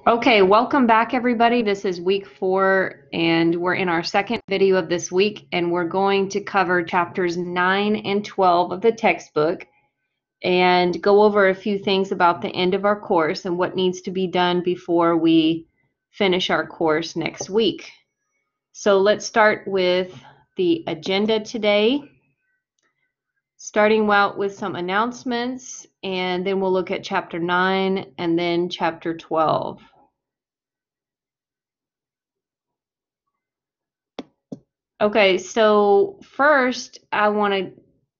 Okay, welcome back everybody. This is week 4 and we're in our second video of this week, and we're going to cover chapters 9 and 12 of the textbook and go over a few things about the end of our course and what needs to be done before we finish our course next week. So let's start with the agenda today, starting out with some announcements, and then we'll look at chapter 9 and then chapter 12. Okay, so first I want to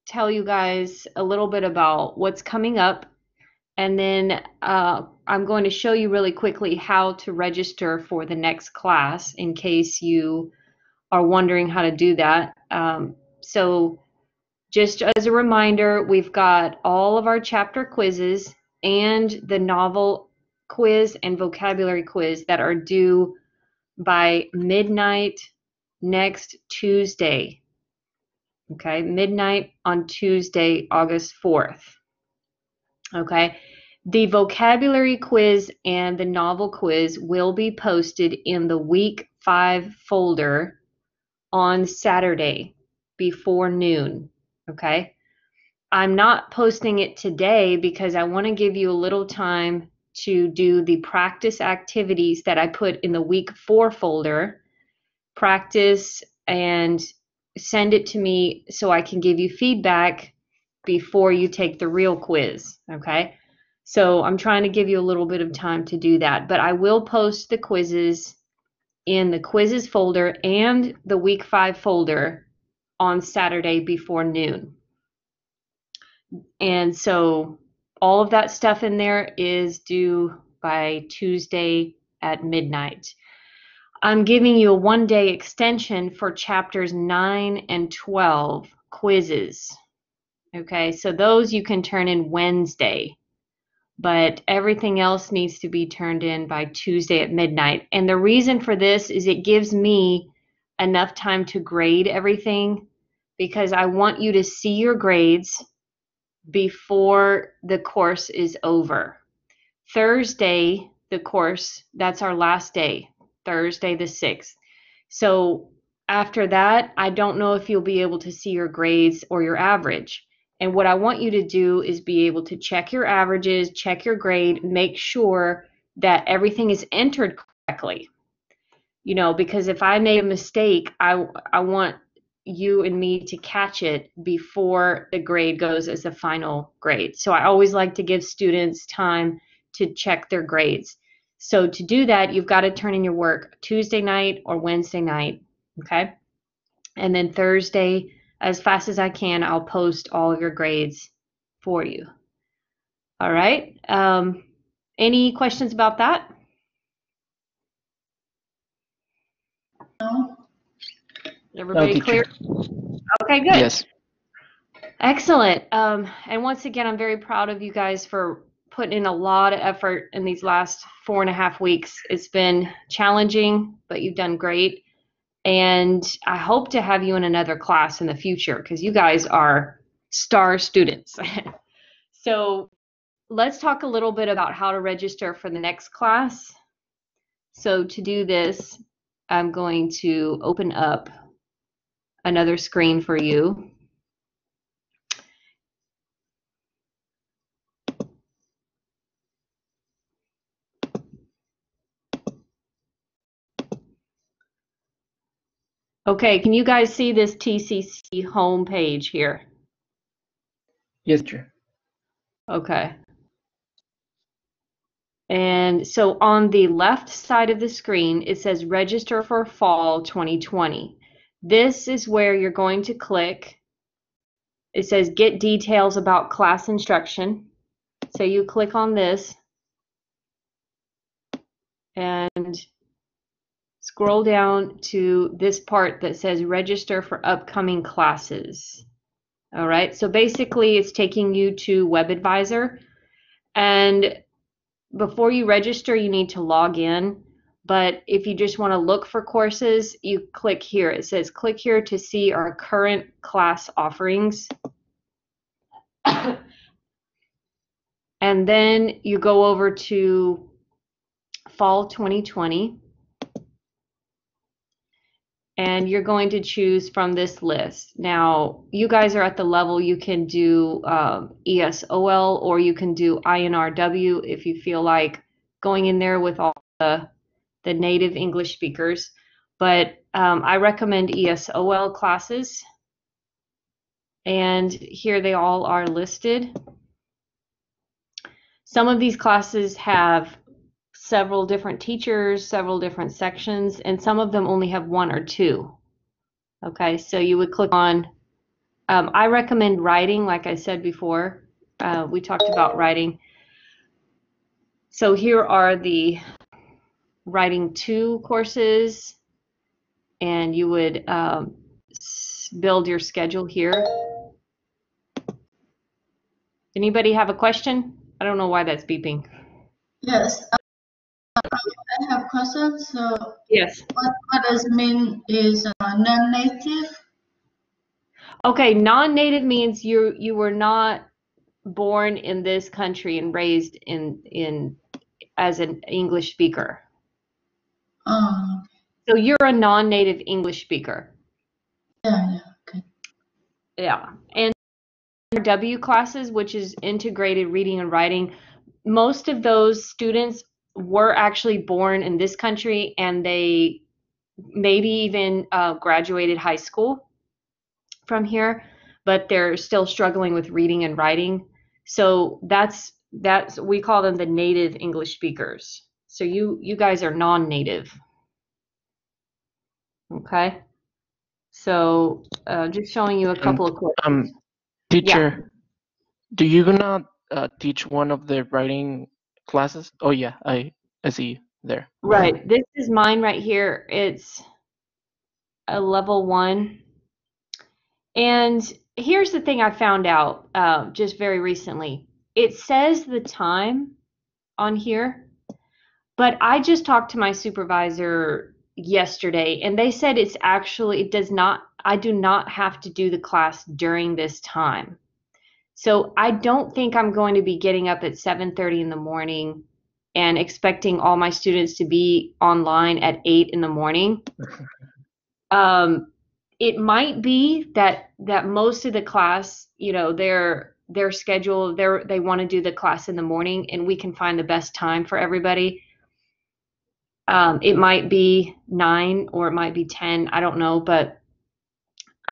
tell you guys a little bit about what's coming up, and then I'm going to show you really quickly how to register for the next class in case you are wondering how to do that. So just as a reminder, we've got all of our chapter quizzes and the novel quiz and vocabulary quiz that are due by midnight next Tuesday. Okay, midnight on Tuesday, August 4th. Okay, the vocabulary quiz and the novel quiz will be posted in the week 5 folder on Saturday before noon. Okay, I'm not posting it today because I want to give you a little time to do the practice activities that I put in the week 4 folder. Practice and send it to me so I can give you feedback before you take the real quiz. Okay, so I'm trying to give you a little bit of time to do that, but I will post the quizzes in the quizzes folder and the week 5 folder on Saturday before noon. And so all of that stuff in there is due by Tuesday at midnight. I'm giving you a 1-day extension for chapters 9 and 12 quizzes. Okay, so those you can turn in Wednesday, but everything else needs to be turned in by Tuesday at midnight. And the reason for this is it gives me enough time to grade everything, because I want you to see your grades before the course is over. Thursday, the course, that's our last day. Thursday the 6th. So after that, I don't know if you'll be able to see your grades or your average. And what I want you to do is be able to check your averages, check your grade, make sure that everything is entered correctly. You know, because if I made a mistake, I want you and me to catch it before the grade goes as the final grade. So I always like to give students time to check their grades. So to do that, you've got to turn in your work Tuesday night or Wednesday night, okay? And then Thursday, as fast as I can, I'll post all of your grades for you. All right. Any questions about that? No. Everybody clear? Okay, good. Yes. Excellent. And once again, I'm very proud of you guys for putting in a lot of effort in these last 4.5 weeks. It's been challenging, but you've done great. And I hope to have you in another class in the future because you guys are star students. So let's talk a little bit about how to register for the next class. So to do this, I'm going to open up another screen for you. Okay, can you guys see this TCC home page here? Yes, teacher. Okay. And so on the left side of the screen, it says register for fall 2020. This is where you're going to click. It says get details about class instruction. So you click on this and scroll down to this part that says register for upcoming classes. All right, so basically it's taking you to WebAdvisor, and before you register you need to log in, but if you just want to look for courses, you click here. It says click here to see our current class offerings. And then you go over to fall 2020. And you're going to choose from this list. Now, you guys are at the level you can do ESOL, or you can do INRW if you feel like going in there with all the native English speakers. But I recommend ESOL classes. And here they all are listed. Some of these classes have several different teachers, several different sections, and some of them only have one or two. Okay, so you would click on, I recommend writing, like I said before. We talked about writing. So here are the writing 2 courses, and you would build your schedule here. Anybody have a question? I don't know why that's beeping. Yes, I have questions. So Yes. what does mean is non-native? Okay, non-native means you were not born in this country and raised in as an English speaker. So you're a non-native English speaker. Yeah, okay. Yeah. And W classes, which is integrated reading and writing, most of those students were actually born in this country, and they maybe even graduated high school from here, but they're still struggling with reading and writing. So that's we call them the native English speakers. So you guys are non-native. Okay. So just showing you a couple of questions. Teacher, do you gonna teach one of the writing classes? Oh yeah, I see you there. Right. This is mine right here. It's a level 1. And here's the thing I found out just very recently. It says the time on here, but I just talked to my supervisor yesterday, and they said it's actually, it does not, I do not have to do the class during this time. So I don't think I'm going to be getting up at 7:30 in the morning and expecting all my students to be online at 8 in the morning. It might be that most of the class, you know, their schedule, they want to do the class in the morning, and we can find the best time for everybody. It might be 9 or it might be 10, I don't know, but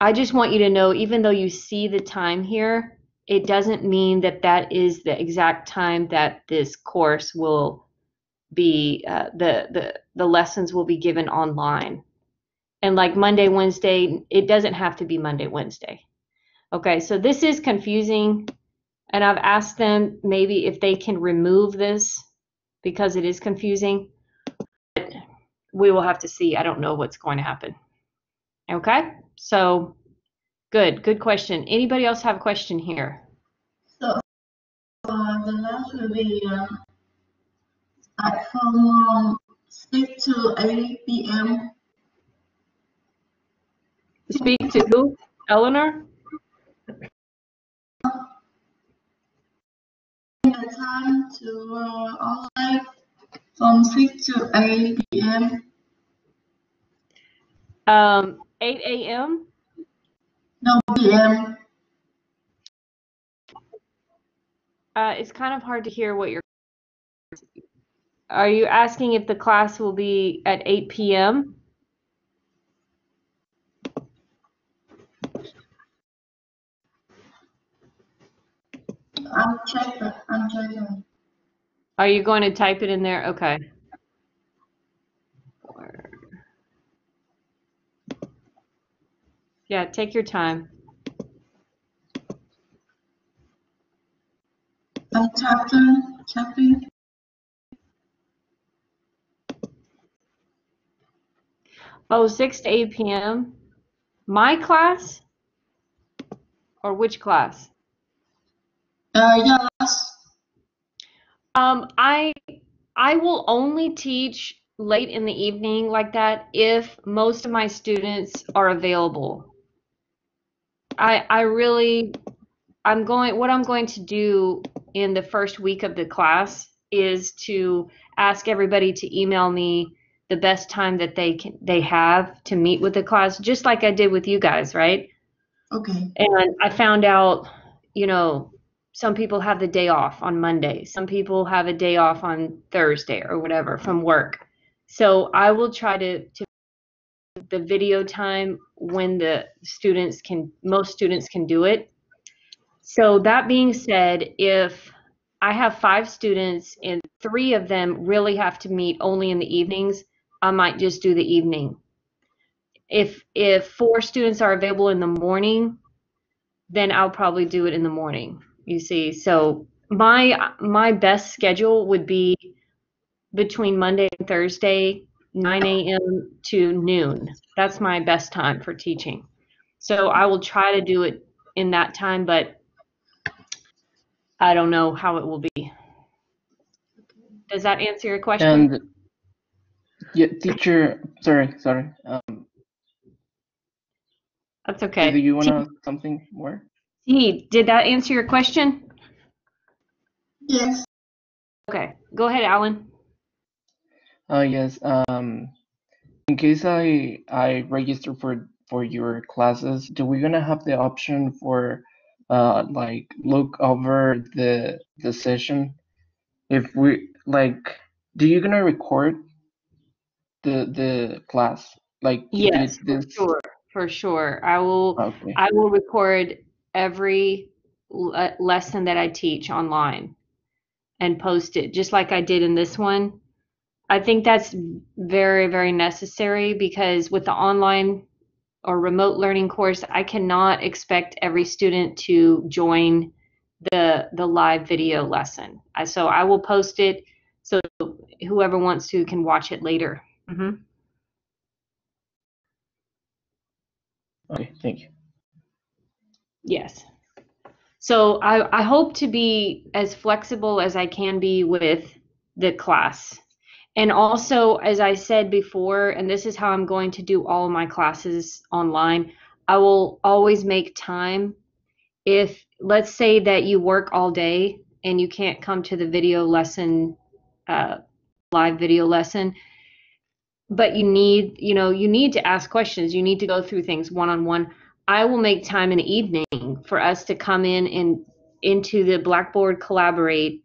I just want you to know, even though you see the time here, it doesn't mean that that is the exact time that this course will be, the lessons will be given online. And like Monday, Wednesday, it doesn't have to be Monday, Wednesday. Okay, so this is confusing, and I've asked them maybe if they can remove this because it is confusing. But we will have to see. I don't know what's going to happen. Okay, so good question. Anybody else have a question here? So the last will be from 6 to 8 p.m. Speak to who? Eleanor? The time to online from 6 to 8 p.m. 8 a.m.? No, p.m. It's kind of hard to hear what you're. Are you asking if the class will be at 8 p.m.? I'm checking. Are you going to type it in there? Okay. Yeah, take your time. I'm tapping. Oh, 6 to 8 p.m. My class? Or which class? Yes. I will only teach late in the evening like that if most of my students are available. What I'm going to do in the first week of the class is to ask everybody to email me the best time that they have to meet with the class, just like I did with you guys, right? Okay. And I found out, you know, some people have the day off on Monday, some people have a day off on Thursday or whatever from work. So I will try to the video time when most students can do it. So that being said, if I have 5 students and 3 of them really have to meet only in the evenings, I might just do the evening. If 4 students are available in the morning, then I'll probably do it in the morning. You see, so my best schedule would be between Monday and Thursday, 9 a.m. to noon. That's my best time for teaching. So I will try to do it in that time, but I don't know how it will be. Does that answer your question? And yeah, teacher, sorry. That's Do okay. you want to ask something more? T, did that answer your question? Yes. Okay, go ahead, Alan. Yes. In case I register for your classes, do we gonna have the option for like look over the session? If we like, do you gonna record the class? Like Yes, did this? for sure. Okay. I will record every lesson that I teach online and post it just like I did in this one. I think that's very, very necessary because with the online or remote learning course, I cannot expect every student to join the live video lesson. So I will post it so whoever wants to can watch it later. Okay. Thank you. Yes. So I hope to be as flexible as I can be with the class. And also, as I said before, and this is how I'm going to do all of my classes online, I will always make time. If, let's say that you work all day and you can't come to the video lesson, live video lesson, but you need to ask questions. You need to go through things one-on-one. I will make time in the evening for us to come in and into the Blackboard, collaborate,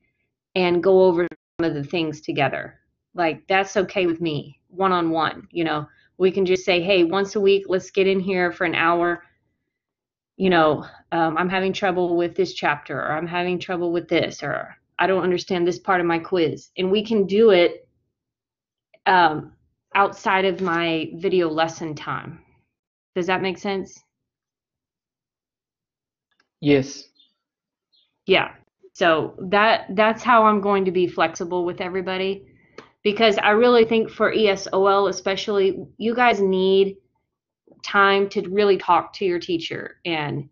and go over some of the things together. Like that's okay with me, one-on-one. We can just say, hey, once a week, let's get in here for an hour. I'm having trouble with this chapter, or I'm having trouble with this, or I don't understand this part of my quiz, and we can do it outside of my video lesson time. Does that make sense? Yes. Yeah. So that's how I'm going to be flexible with everybody, because I really think for ESOL especially, you guys need time to really talk to your teacher and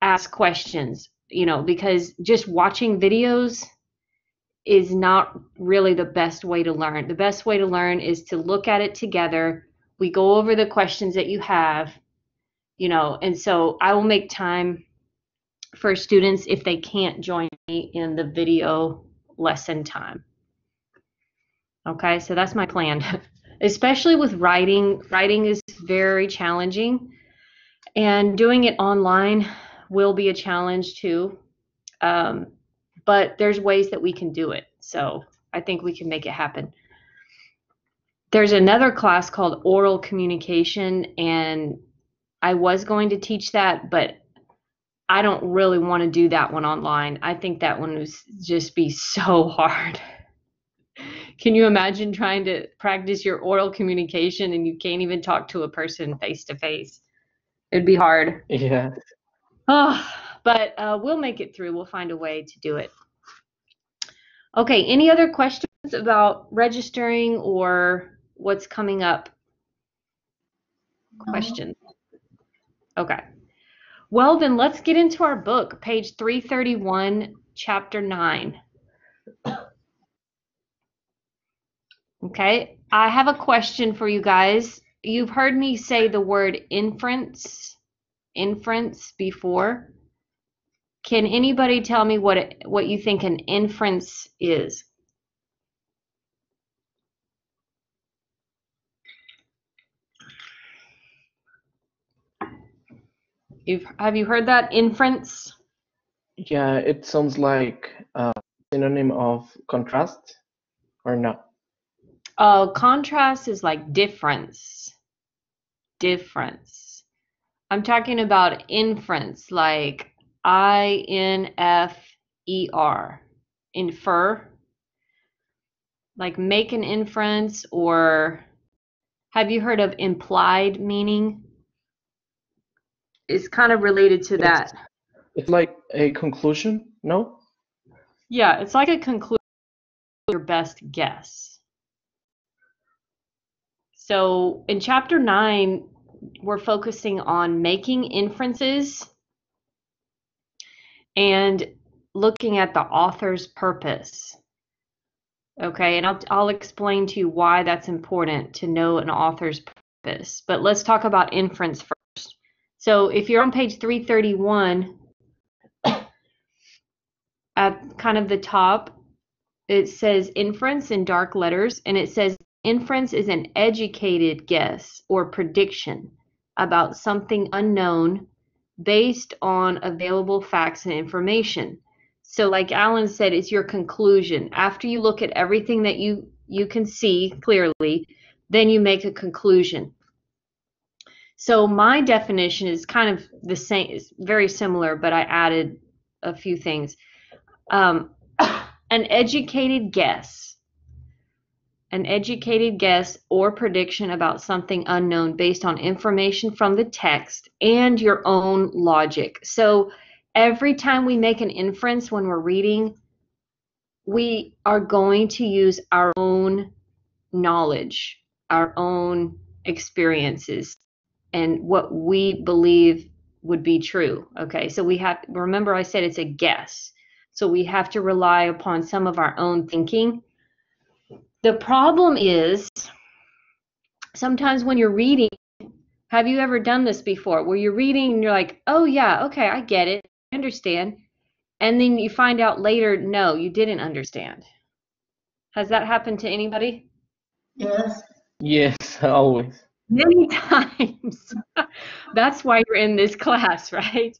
ask questions, because just watching videos is not really the best way to learn. The best way to learn is to look at it together. We go over the questions that you have, and so I will make time for students if they can't join me in the video lesson time. Okay, so that's my plan. Especially with writing. Writing is very challenging, and doing it online will be a challenge too. But there's ways that we can do it. So I think we can make it happen. There's another class called oral communication, and I was going to teach that, but I don't really want to do that one online. I think that one would just be so hard. Can you imagine trying to practice your oral communication and you can't even talk to a person face to face? It'd be hard. Yeah. Oh, but we'll make it through. We'll find a way to do it. Okay, any other questions about registering or what's coming up? Questions? Okay. Well, then let's get into our book, page 331, chapter 9. Okay, I have a question for you guys. You've heard me say the word inference before. Can anybody tell me what you think an inference is? Have you heard that, inference? Yeah, it sounds like a synonym of contrast, or no? Oh, contrast is like difference. Difference. I'm talking about inference, like INFER. Infer. Like make an inference, or have you heard of implied meaning? It's kind of related to that. It's like a conclusion, no? Yeah, it's like a conclusion, your best guess. So in chapter 9, we're focusing on making inferences and looking at the author's purpose. Okay, and I'll explain to you why that's important to know an author's purpose. But let's talk about inference first. So if you're on page 331, at kind of the top, it says inference in dark letters, and it says inference is an educated guess or prediction about something unknown based on available facts and information. So like Alan said, it's your conclusion. After you look at everything that you can see clearly, then you make a conclusion. So my definition is kind of the same, it's very similar, but I added a few things. An educated guess. An educated guess or prediction about something unknown based on information from the text and your own logic. So every time we make an inference when we're reading, we are going to use our own knowledge, our own experiences, and what we believe would be true. Okay, so we have, remember I said it's a guess. So we have to rely upon some of our own thinking. The problem is sometimes when you're reading, have you ever done this before, where you're reading and you're like, oh yeah, okay, I get it, I understand. And then you find out later, no, you didn't understand. Has that happened to anybody? Yes. Yes, always. Many times. That's why you're in this class, right?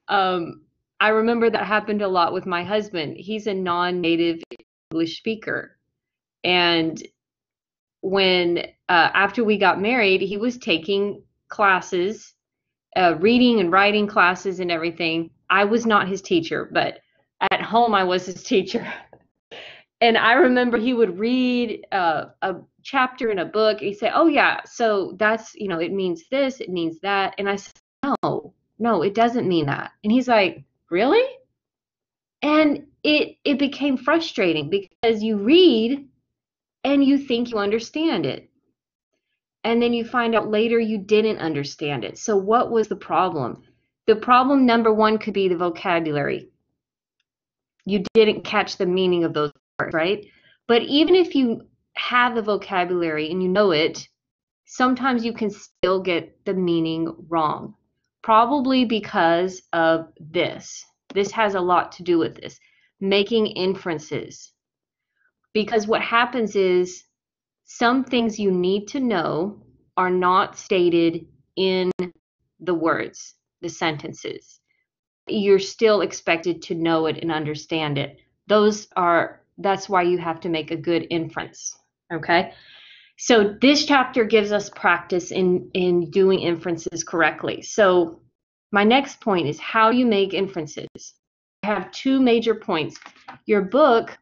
I remember that happened a lot with my husband. He's a non-native English speaker. And when after we got married, he was taking classes, reading and writing classes and everything. I was not his teacher, but at home I was his teacher. And I remember he would read a chapter in a book. And he'd say, "Oh yeah, so that's, it means this, it means that." And I said, "No, it doesn't mean that." And he's like, "Really?" And it became frustrating because you read and you think you understand it. And then you find out later you didn't understand it. So what was the problem? The problem number one could be the vocabulary. You didn't catch the meaning of those words, right? But even if you have the vocabulary and you know it, sometimes you can still get the meaning wrong. Probably because of this. This has a lot to do with this. Making inferences. Because what happens is some things you need to know are not stated in the words, the sentences. You're still expected to know it and understand it. That's why you have to make a good inference. Okay? So this chapter gives us practice in doing inferences correctly. So my next point is, how do you make inferences? I have two major points. Your book,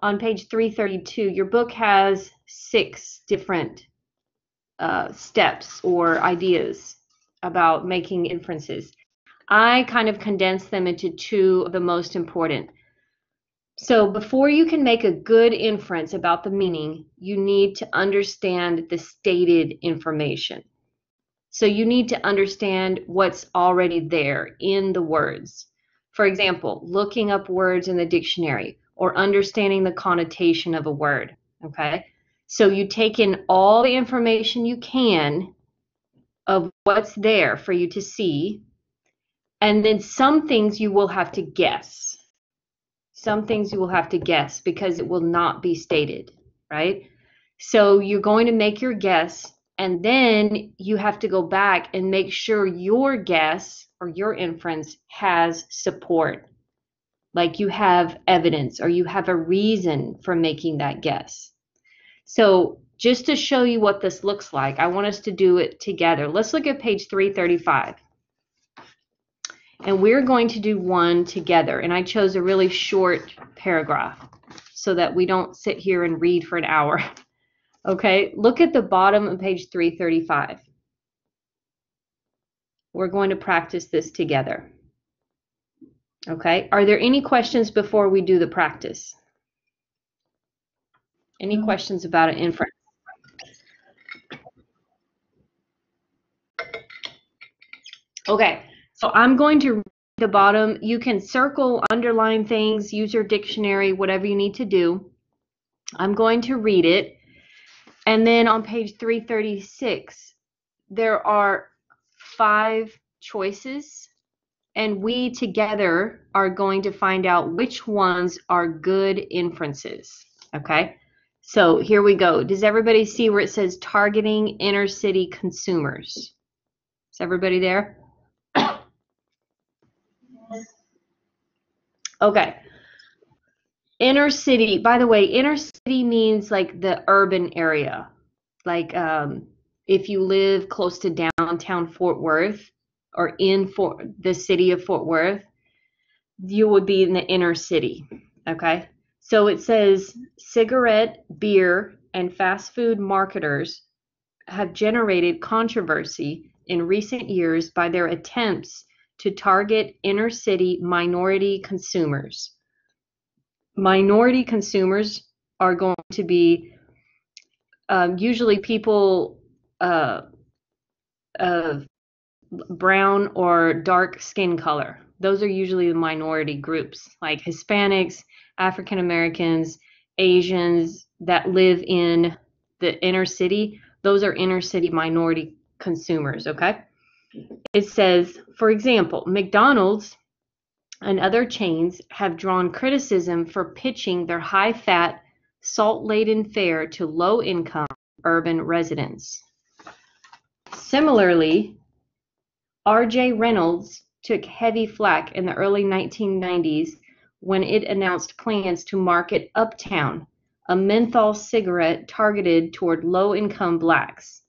on page 332, your book has 6 different steps or ideas about making inferences. I kind of condensed them into 2 of the most important. So before you can make a good inference about the meaning, you need to understand the stated information. So you need to understand what's already there in the words. For example, looking up words in the dictionary or understanding the connotation of a word, okay? So you take in all the information you can of what's there for you to see, And then some things you will have to guess. Some things you will have to guess because it will not be stated, right? So you're going to make your guess, and then you have to go back and make sure your guess or your inference has support. Like you have evidence or you have a reason for making that guess. So just to show you what this looks like, I want us to do it together. Let's look at page 335. And we're going to do one together. And I chose a really short paragraph so that we don't sit here and read for an hour. Okay, look at the bottom of page 335. We're going to practice this together. Okay, are there any questions before we do the practice? Any questions about an inference? Okay, so I'm going to read the bottom. You can circle, underline things, use your dictionary, whatever you need to do. I'm going to read it. And then on page 336, there are 5 choices. And we together are going to find out which ones are good inferences. Okay, so here we go. Does everybody see where it says targeting inner city consumers? Is everybody there? Okay. Inner city, by the way, inner city means like the urban area. Like if you live close to downtown Fort Worth or in the city of Fort Worth, you would be in the inner city. Okay. So it says cigarette, beer, and fast food marketers have generated controversy in recent years by their attempts to target inner city minority consumers. Minority consumers are going to be usually people of brown or dark skin color. Those are usually the minority groups, like Hispanics, African Americans, Asians that live in the inner city. Those are inner city minority consumers, okay? It says, for example, McDonald's and other chains have drawn criticism for pitching their high-fat, salt-laden fare to low-income urban residents. Similarly, R.J. Reynolds took heavy flack in the early 1990s when it announced plans to market Uptown, a menthol cigarette targeted toward low-income blacks.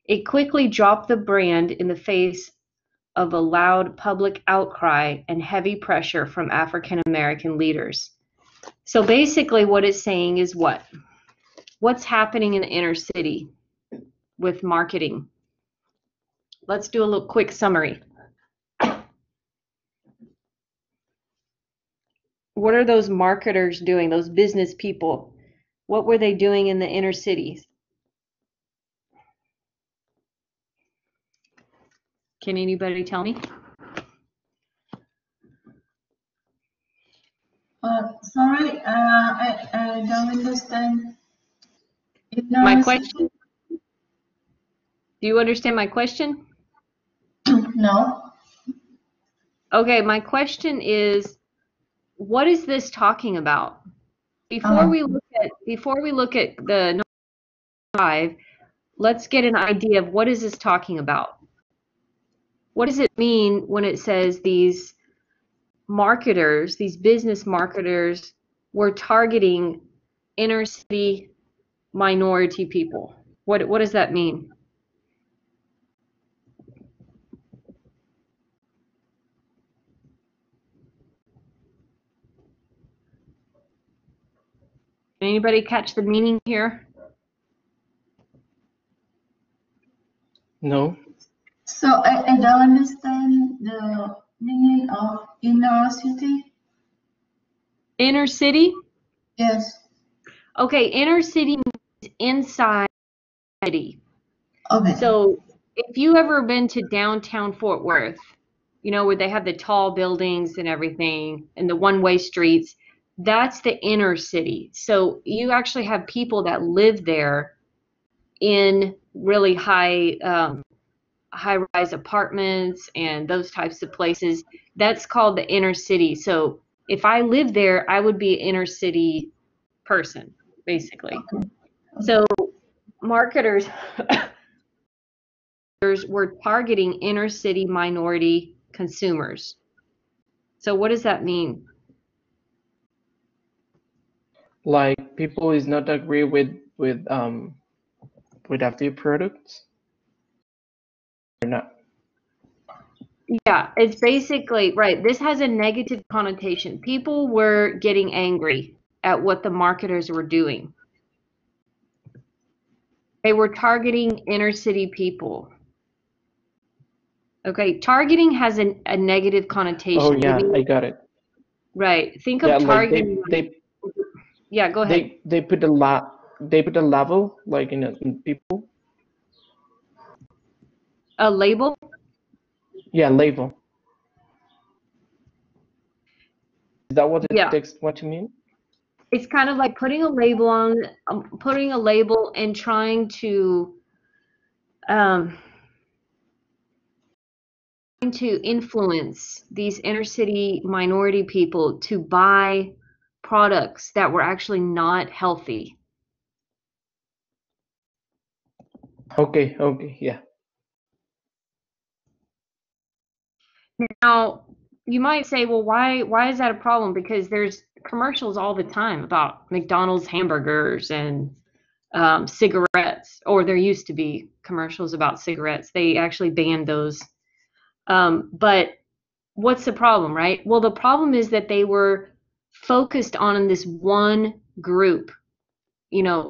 It quickly dropped the brand in the face of a loud public outcry and heavy pressure from African American leaders. So basically what it's saying is what? What's happening in the inner city with marketing? Let's do a little quick summary. What are those marketers doing, those business people? What were they doing in the inner cities? Can anybody tell me? Sorry, I don't understand. My question? Do you understand my question? No. Okay, my question is, what is this talking about? Before we look at the 5, let's get an idea of what is this talking about. What does it mean when it says these marketers, these business marketers, were targeting inner city minority people? What does that mean? Can anybody catch the meaning here? No. So I don't understand the meaning of inner city. Inner city? Yes. Okay, inner city means inside the city. Okay. So if you ever been to downtown Fort Worth, you know, where they have the tall buildings and everything and the one-way streets, that's the inner city. So you actually have people that live there in really high high-rise apartments and those types of places. That's called the inner city. So if I lived there, I would be an inner city person, basically. So marketers were targeting inner city minority consumers. So what does that mean? Like people is not agree with a few products or not. Yeah, it's basically right. This has a negative connotation. People were getting angry at what the marketers were doing. They were targeting inner city people. Okay, targeting has a negative connotation. Oh yeah, I got it. Right. Think Yeah, of like targeting. Yeah, go ahead. they put a level like in people. A label? Yeah, label. Is that what the Yeah. text what you mean? It's kind of like putting a label on, putting a label and trying um, to influence these inner city minority people to buy products that were actually not healthy. Okay, okay, yeah. Now, you might say, well, why is that a problem? Because there's commercials all the time about McDonald's hamburgers and cigarettes, or there used to be commercials about cigarettes. They actually banned those. But what's the problem, right? Well, the problem is that they were focused on this one group,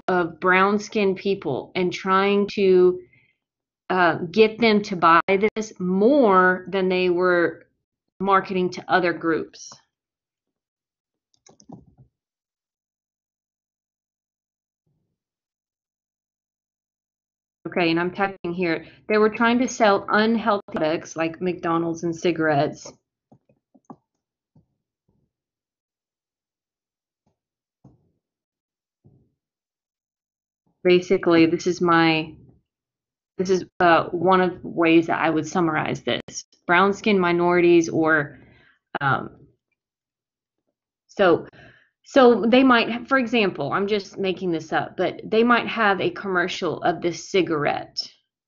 of brown skinned people and trying to get them to buy this more than they were marketing to other groups. Okay, and I'm typing here. They were trying to sell unhealthy products like McDonald's and cigarettes. Basically, this is one of the ways that I would summarize this. Brown skin minorities or um, so they might, for example, I'm just making this up, but they might have a commercial of this cigarette,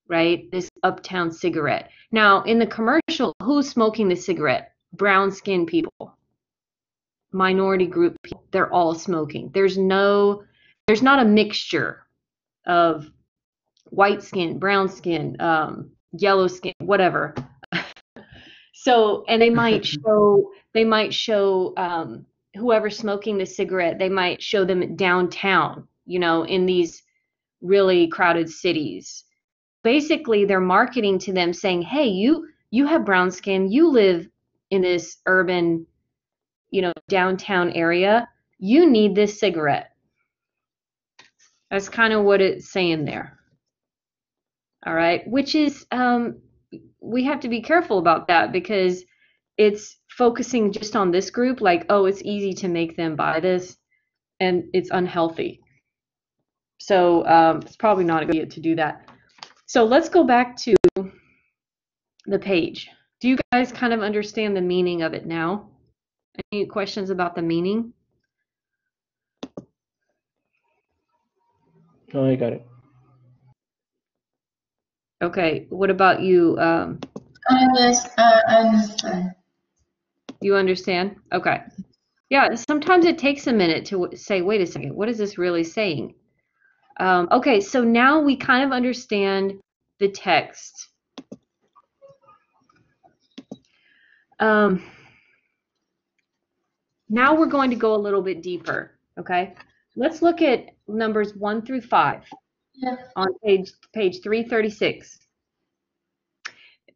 right? This Uptown cigarette. Now, in the commercial, who's smoking the cigarette? Brown skin people, minority group people. They're all smoking. There's not a mixture of white skin, brown skin, yellow skin, whatever. So, and they might show whoever's smoking the cigarette, they might show them downtown, in these really crowded cities. Basically, they're marketing to them saying, "Hey, you have brown skin, you live in this urban, downtown area. You need this cigarette." That's kind of what it's saying there. All right, which is we have to be careful about that because it's focusing just on this group, like, oh, it's easy to make them buy this and it's unhealthy. So it's probably not a good idea to do that. So let's go back to the page. Do you guys kind of understand the meaning of it now? Any questions about the meaning? No, I got it. Okay, what about you? Yes, I understand. You understand? Okay. Yeah, sometimes it takes a minute to say, wait a second, what is this really saying? Okay, so now we kind of understand the text. Now we're going to go a little bit deeper, okay? Let's look at numbers 1 through 5 on page 336.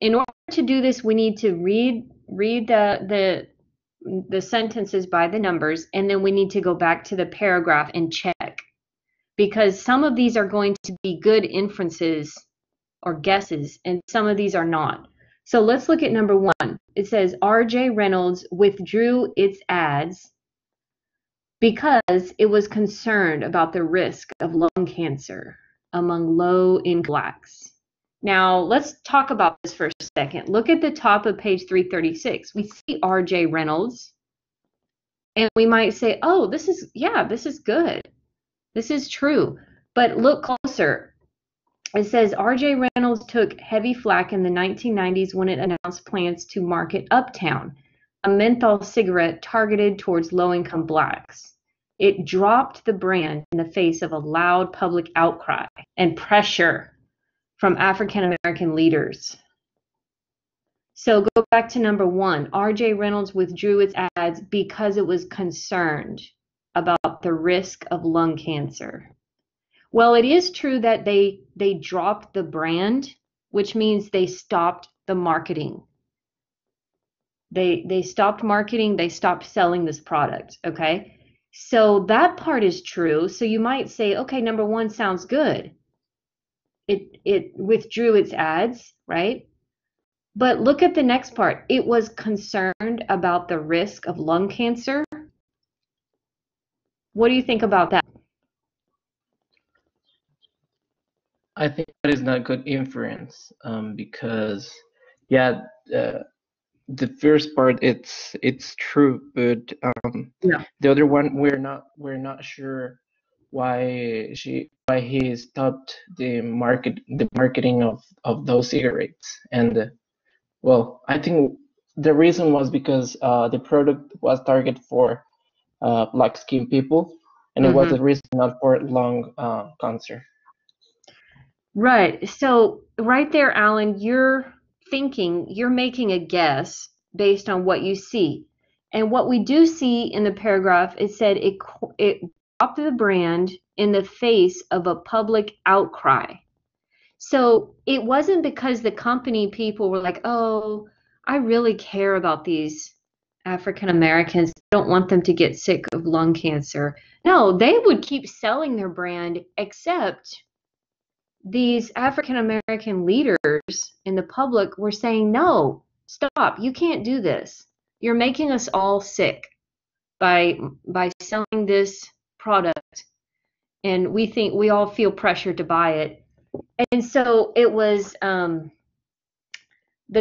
In order to do this, we need to read the sentences by the numbers, and then we need to go back to the paragraph and check, because some of these are going to be good inferences or guesses, and some of these are not. So let's look at number 1. It says R.J. Reynolds withdrew its ads because it was concerned about the risk of lung cancer among low-income blacks. Now, let's talk about this for a second. Look at the top of page 336. We see R.J. Reynolds, and we might say, oh, this is good. This is true. But look closer. It says R.J. Reynolds took heavy flack in the 1990s when it announced plans to market Uptown, a menthol cigarette targeted towards low-income blacks. It dropped the brand in the face of a loud public outcry and pressure from African American leaders. So go back to number 1. R.J. Reynolds withdrew its ads because it was concerned about the risk of lung cancer. Well, it is true that they dropped the brand, which means they stopped the marketing. They stopped marketing, they stopped selling this product, okay? So that part is true. So you might say, okay, number 1 sounds good. It withdrew its ads, right? But look at the next part. It was concerned about the risk of lung cancer. What do you think about that? I think that is not good inference, because yeah, the first part it's true, but Yeah. the other one we're not sure why he stopped the marketing of those cigarettes. And well, I think the reason was because the product was targeted for black skinned people, and it was Mm-hmm. the reason not for lung cancer. Right. So right there, Alan, you're making a guess based on what you see. And what we do see in the paragraph, it said it dropped the brand in the face of a public outcry. So it wasn't because the company people were like, oh, I really care about these African Americans. I don't want them to get sick of lung cancer. No, they would keep selling their brand, except these African American leaders in the public were saying, no, stop, you can't do this. You're making us all sick by selling this product, and we all feel pressured to buy it. And so it was the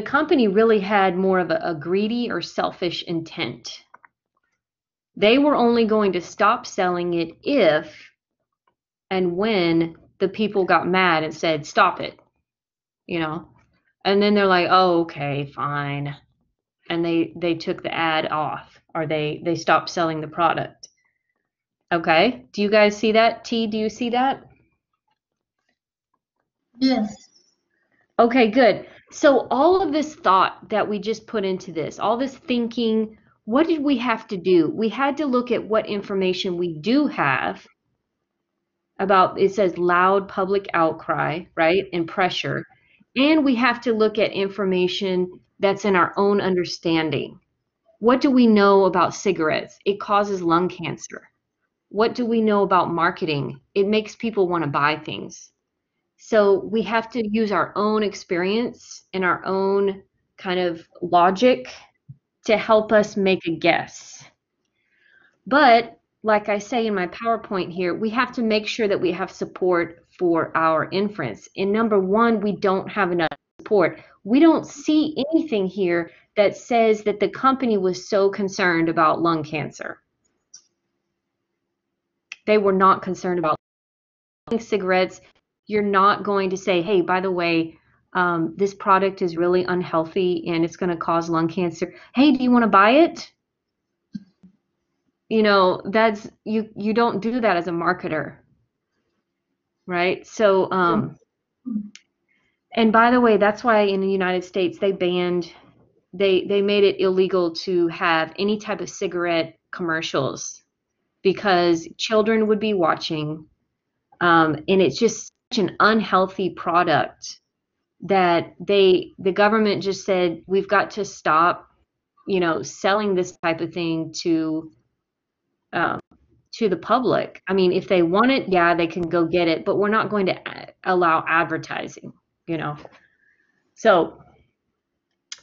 company really had more of a greedy or selfish intent. They were only going to stop selling it if and when the people got mad and said, stop it, you know. And then they're like, oh, okay, fine. And they took the ad off, or they stopped selling the product. Okay. Do you guys see that? T, do you see that? Yes. Okay, good. So all of this thought that we just put into this, all this thinking, what did we have to do? We had to look at what information we do have about, it says loud public outcry, right? And pressure. And we have to look at information that's in our own understanding. What do we know about cigarettes? It causes lung cancer. What do we know about marketing? It makes people want to buy things. So we have to use our own experience and our own kind of logic to help us make a guess. But like I say in my PowerPoint here, we have to make sure that we have support for our inference. In number 1, we don't have enough support. We don't see anything here that says that the company was so concerned about lung cancer. They were not concerned about cigarettes. You're not going to say, hey, by the way, this product is really unhealthy and it's going to cause lung cancer. Hey, do you want to buy it? You know, that's you don't do that as a marketer, right? So and by the way, that's why in the United States they banned they made it illegal to have any type of cigarette commercials because children would be watching, and it's just such an unhealthy product that the government just said we've got to stop, you know, selling this type of thing to the public. I mean, if they want it, yeah, they can go get it, but we're not going to allow advertising, you know. So,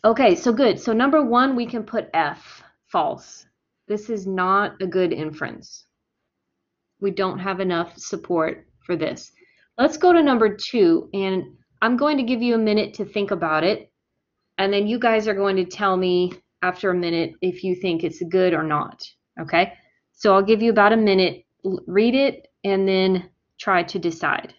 okay, so good. So number 1, we can put F, false. This is not a good inference. We don't have enough support for this. Let's go to number 2, and I'm going to give you a minute to think about it, and then you guys are going to tell me after a minute if you think it's good or not. Okay? So I'll give you about a minute. Read it and then try to decide.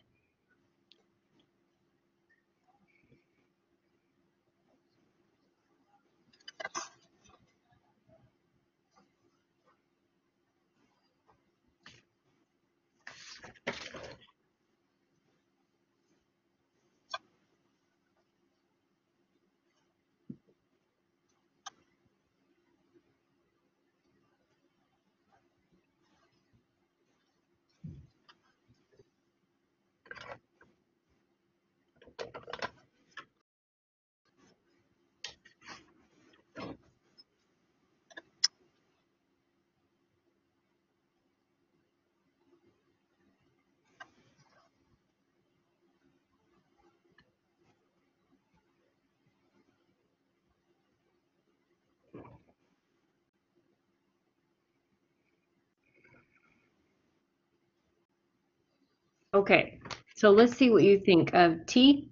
Okay, so let's see what you think of T.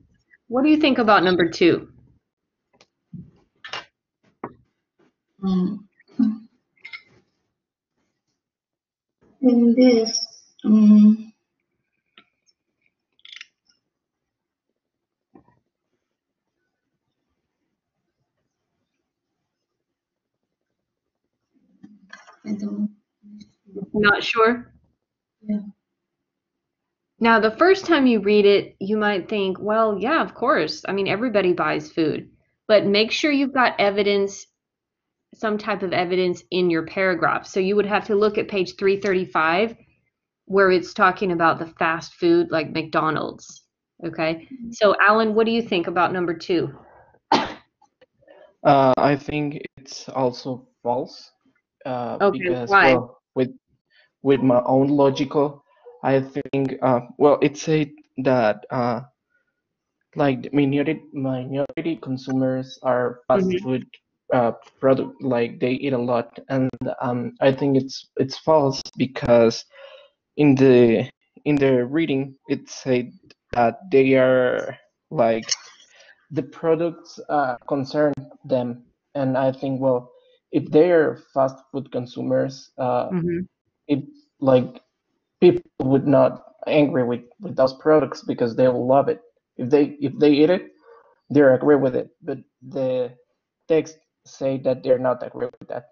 What do you think about number 2? Mm. In this, I don't. Not sure? Yeah. Now, the first time you read it, you might think, well, yeah, of course. I mean, everybody buys food. But make sure you've got evidence, some type of evidence in your paragraph. So you would have to look at page 335 where it's talking about the fast food like McDonald's. Okay. So, Alan, what do you think about number 2? I think it's also false, Okay, because, why? well, with my own logical, I think, well, it said that like the minority consumers are fast Hmm. food product, like they eat a lot, and I think it's false, because in the reading it said that they are like the products concern them, and I think, well, if they are fast food consumers, Hmm. it like people would not angry with those products because they will love it. If they eat it, they're agree with it. But the text say that they're not agree with that.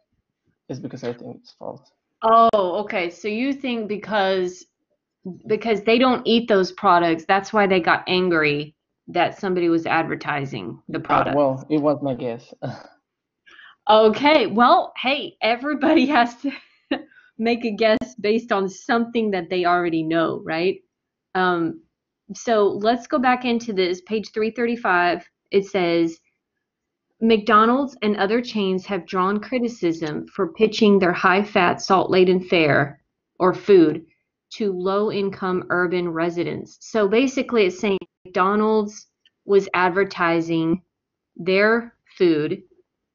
Is because I think it's false. Oh, okay. So you think because they don't eat those products, that's why they got angry that somebody was advertising the product. Well, it was my guess. Okay, well, hey, everybody has to make a guess based on something that they already know, right? Um, so let's go back into this. Page 335, it says, McDonald's and other chains have drawn criticism for pitching their high-fat, salt-laden fare or food to low-income urban residents. So basically, it's saying McDonald's was advertising their food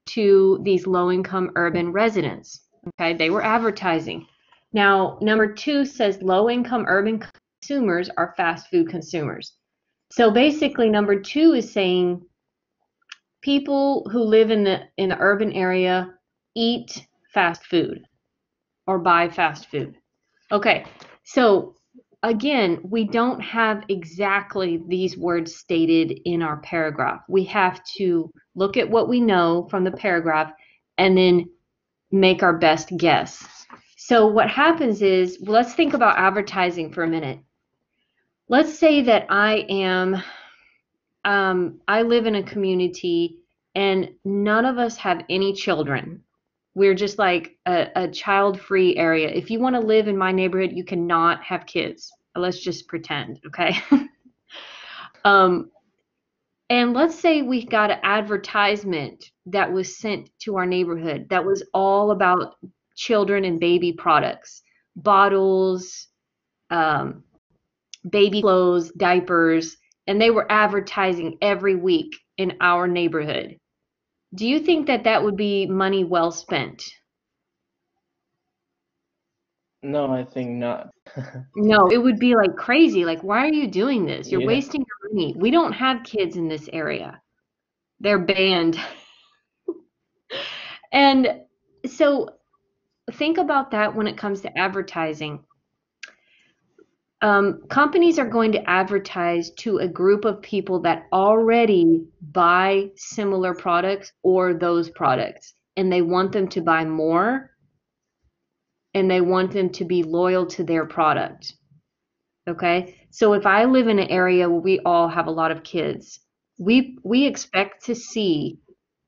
to these low-income urban residents. Okay, they were advertising. Now, number 2 says low-income urban consumers are fast food consumers. So basically, number 2 is saying people who live in the urban area eat fast food or buy fast food. Okay, so again, we don't have exactly these words stated in our paragraph. We have to look at what we know from the paragraph and then make our best guess. So what happens is, let's think about advertising for a minute. Let's say that I live in a community and none of us have any children. We're just like a child-free area. If you want to live in my neighborhood, you cannot have kids. Let's just pretend, okay? um, and let's say we got an advertisement that was sent to our neighborhood that was all about children and baby products, bottles, um, baby clothes, diapers, and they were advertising every week in our neighborhood. Do you think that that would be money well spent? No, I think not. No, it would be like crazy. Like, why are you doing this? You're Yeah. wasting your money. We don't have kids in this area. They're banned. And so think about that when it comes to advertising. Companies are going to advertise to a group of people that already buy similar products or those products, and they want them to buy more and they want them to be loyal to their product. Okay? So if I live in an area where we all have a lot of kids, we expect to see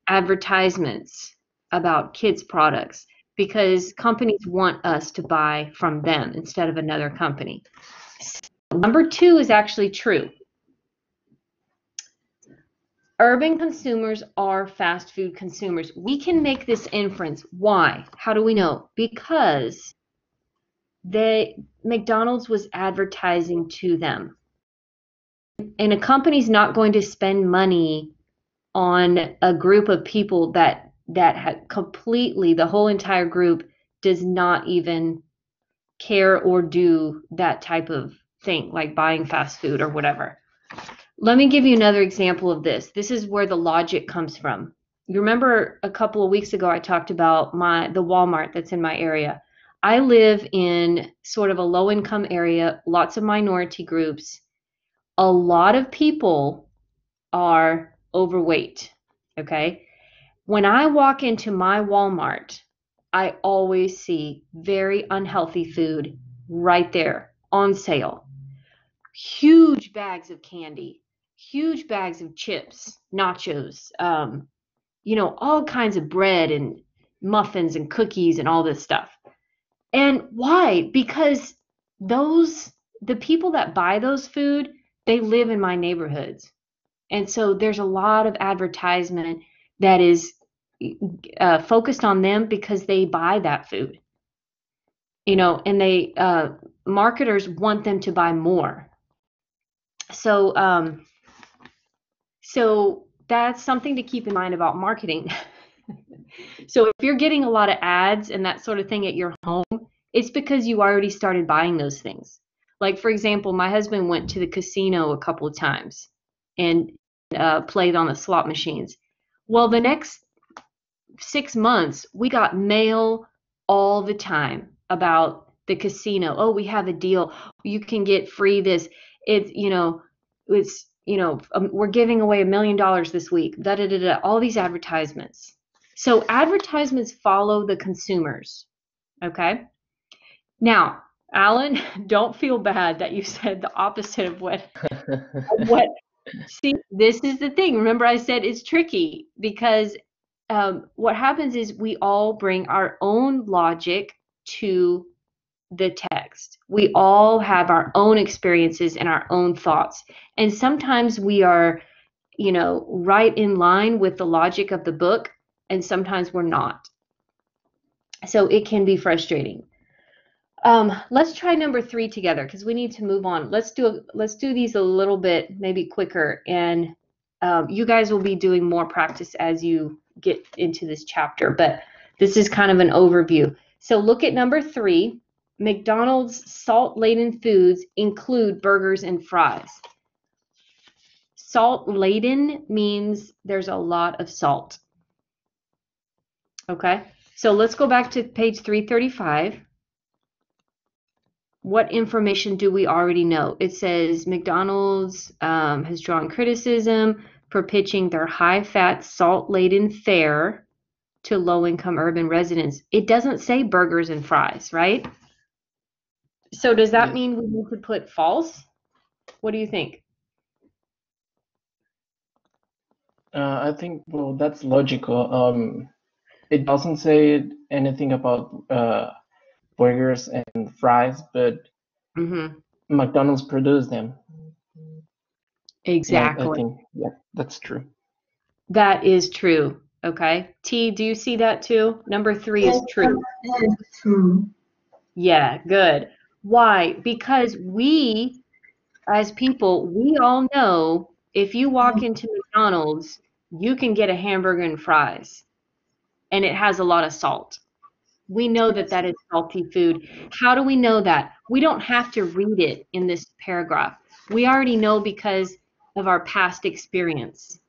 advertisements about kids products because companies want us to buy from them instead of another company. Number 2 is actually true. Urban consumers are fast food consumers. We can make this inference. Why? How do we know? Because McDonald's was advertising to them. And a company's not going to spend money on a group of people that had completely, the whole entire group does not even care or do that type of thing, like buying fast food or whatever. Let me give you another example of this. This is where the logic comes from. You remember a couple of weeks ago I talked about the Walmart that's in my area. I live in sort of a low-income area, lots of minority groups. A lot of people are overweight, okay? When I walk into my Walmart, I always see very unhealthy food right there on sale. Huge bags of candy, huge bags of chips, nachos, all kinds of bread and muffins and cookies and all this stuff. And why? Because the people that buy those food, they live in my neighborhoods. And so there's a lot of advertisement that is focused on them because they buy that food, and they marketers want them to buy more. So so that's something to keep in mind about marketing. So if you're getting a lot of ads and that sort of thing at your home, it's because you already started buying those things. Like, for example, my husband went to the casino a couple of times and played on the slot machines. Well, the next 6 months, we got mail all the time about the casino. Oh, we have a deal. You can get free this. We're giving away $1 million this week. Da da da da. All these advertisements. So advertisements follow the consumers. Okay. Now, Alan, don't feel bad that you said the opposite of what. See, this is the thing. Remember, I said it's tricky because what happens is we all bring our own logic to the text. We all have our own experiences and our own thoughts. And sometimes we are, right in line with the logic of the book, and sometimes we're not. So it can be frustrating. Let's try number 3 together because we need to move on. Let's do these a little bit maybe quicker, and you guys will be doing more practice as you get into this chapter, but this is kind of an overview. So look at number 3. McDonald's salt-laden foods include burgers and fries. Salt-laden means there's a lot of salt. Okay, so let's go back to page 335. What information do we already know? It says McDonald's has drawn criticism for pitching their high-fat, salt-laden fare to low-income urban residents. It doesn't say burgers and fries, right? So does that mean we need to put false? What do you think? I think, well, that's logical. It doesn't say anything about burgers and fries, but McDonald's produced them. Exactly. Yeah, I think, that's true. That is true. Okay. T, do you see that too? Number 3 is true. It's true. Yeah, good. Why? Because we, as people, we all know if you walk into McDonald's, you can get a hamburger and fries, and it has a lot of salt. We know that that is salty food. How do we know that? We don't have to read it in this paragraph. We already know because of our past experience.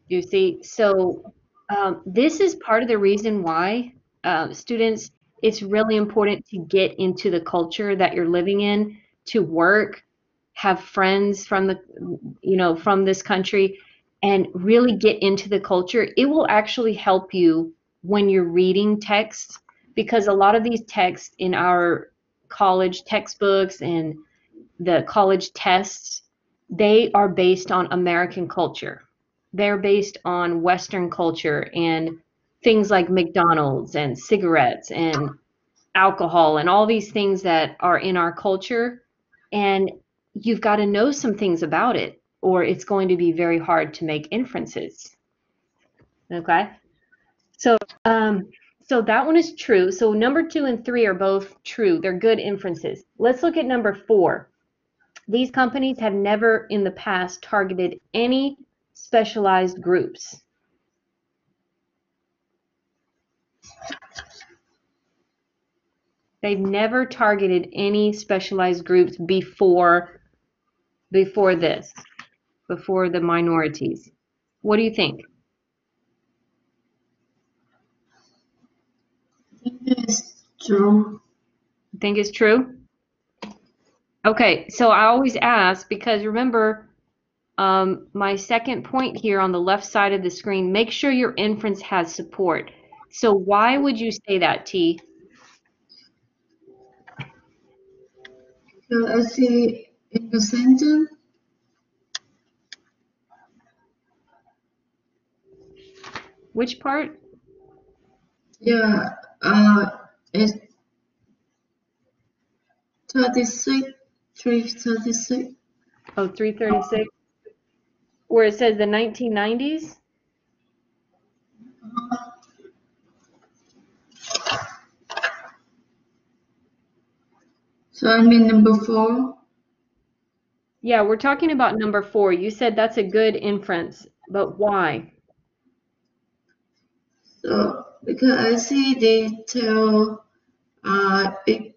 You see, so this is part of the reason why students, it's really important to get into the culture that you're living in, to work, have friends from the, from this country, and really get into the culture. It will actually help you when you're reading texts, because a lot of these texts in our college textbooks and the college tests, they are based on American culture. They're based on Western culture and things like McDonald's and cigarettes and alcohol and all these things that are in our culture. And you've got to know some things about it, or it's going to be very hard to make inferences. Okay? So, so that one is true. So number 2 and 3 are both true. They're good inferences. Let's look at number 4. These companies have never in the past targeted any specialized groups. They've never targeted any specialized groups before this, before the minorities. What do you think? It's true. You think it's true? Okay, so I always ask because remember, my second point here on the left side of the screen, make sure your inference has support. So why would you say that, T? So I see in the sentence, Which part? yeah, it's 36, 336. Oh, 336, where it says the 1990s? So I mean number 4. Yeah, we're talking about number 4. You said that's a good inference, but why? So because I see they tell big.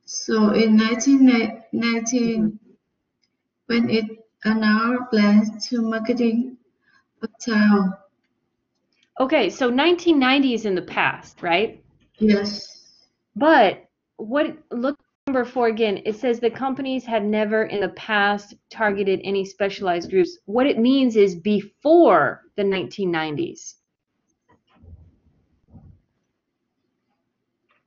So in 1919, when it announced plans to marketing a town. Okay, so 1990 is in the past, right? Yes. But look at number 4 again. It says the companies have never in the past targeted any specialized groups. What it means is before the 1990s.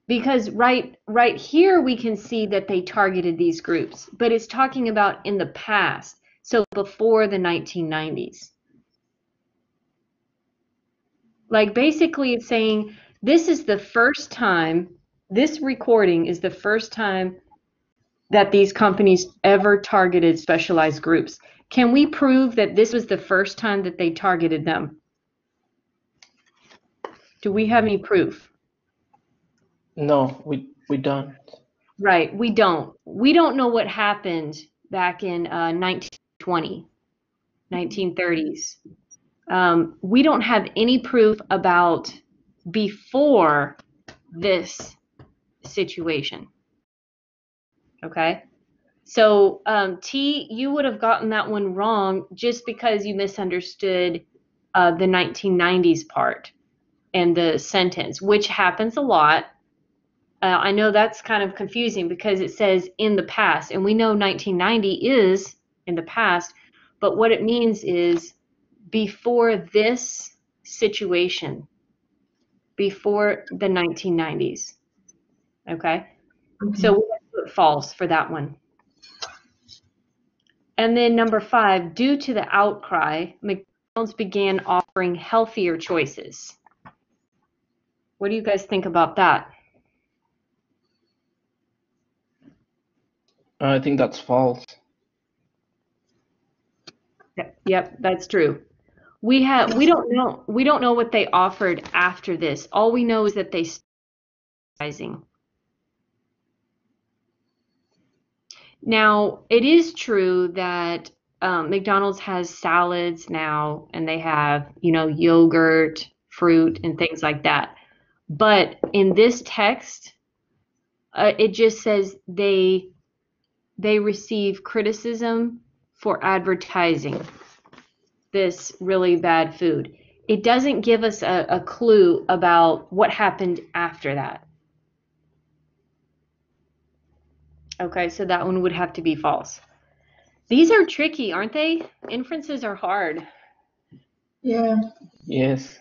Because right here we can see that they targeted these groups, but it's talking about in the past, so before the 1990s. Like basically it's saying this is the first time, this recording is the first time that these companies ever targeted specialized groups. Can we prove that this was the first time that they targeted them? Do we have any proof? No, we don't. Right, we don't. We don't know what happened back in 1920, 1930s. We don't have any proof about before this situation. Okay? So, T, you would have gotten that one wrong just because you misunderstood the 1990s part and the sentence, which happens a lot. I know that's kind of confusing because it says in the past, and we know 1990 is in the past, but what it means is before this situation, before the 1990s. Okay? So we have to put false for that one. And then number 5, due to the outcry, McDonald's began offering healthier choices. What do you guys think about that? I think that's false. Yep, that's true. We don't know what they offered after this. All we know is that they started rising. Now, it is true that McDonald's has salads now, and they have, yogurt, fruit, and things like that. But in this text, it just says they receive criticism for advertising this really bad food. It doesn't give us a clue about what happened after that. Okay, so that one would have to be false. These are tricky, aren't they? Inferences are hard. Yeah. Yes.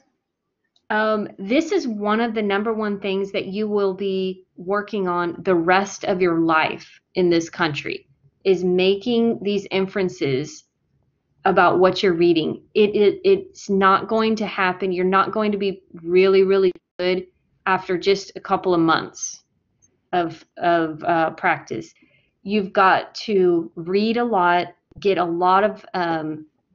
This is one of the number one things that you will be working on the rest of your life in this country, is making these inferences about what you're reading. It's not going to happen. You're not going to be really, really good after just a couple of months of practice. You've got to read a lot, get a lot of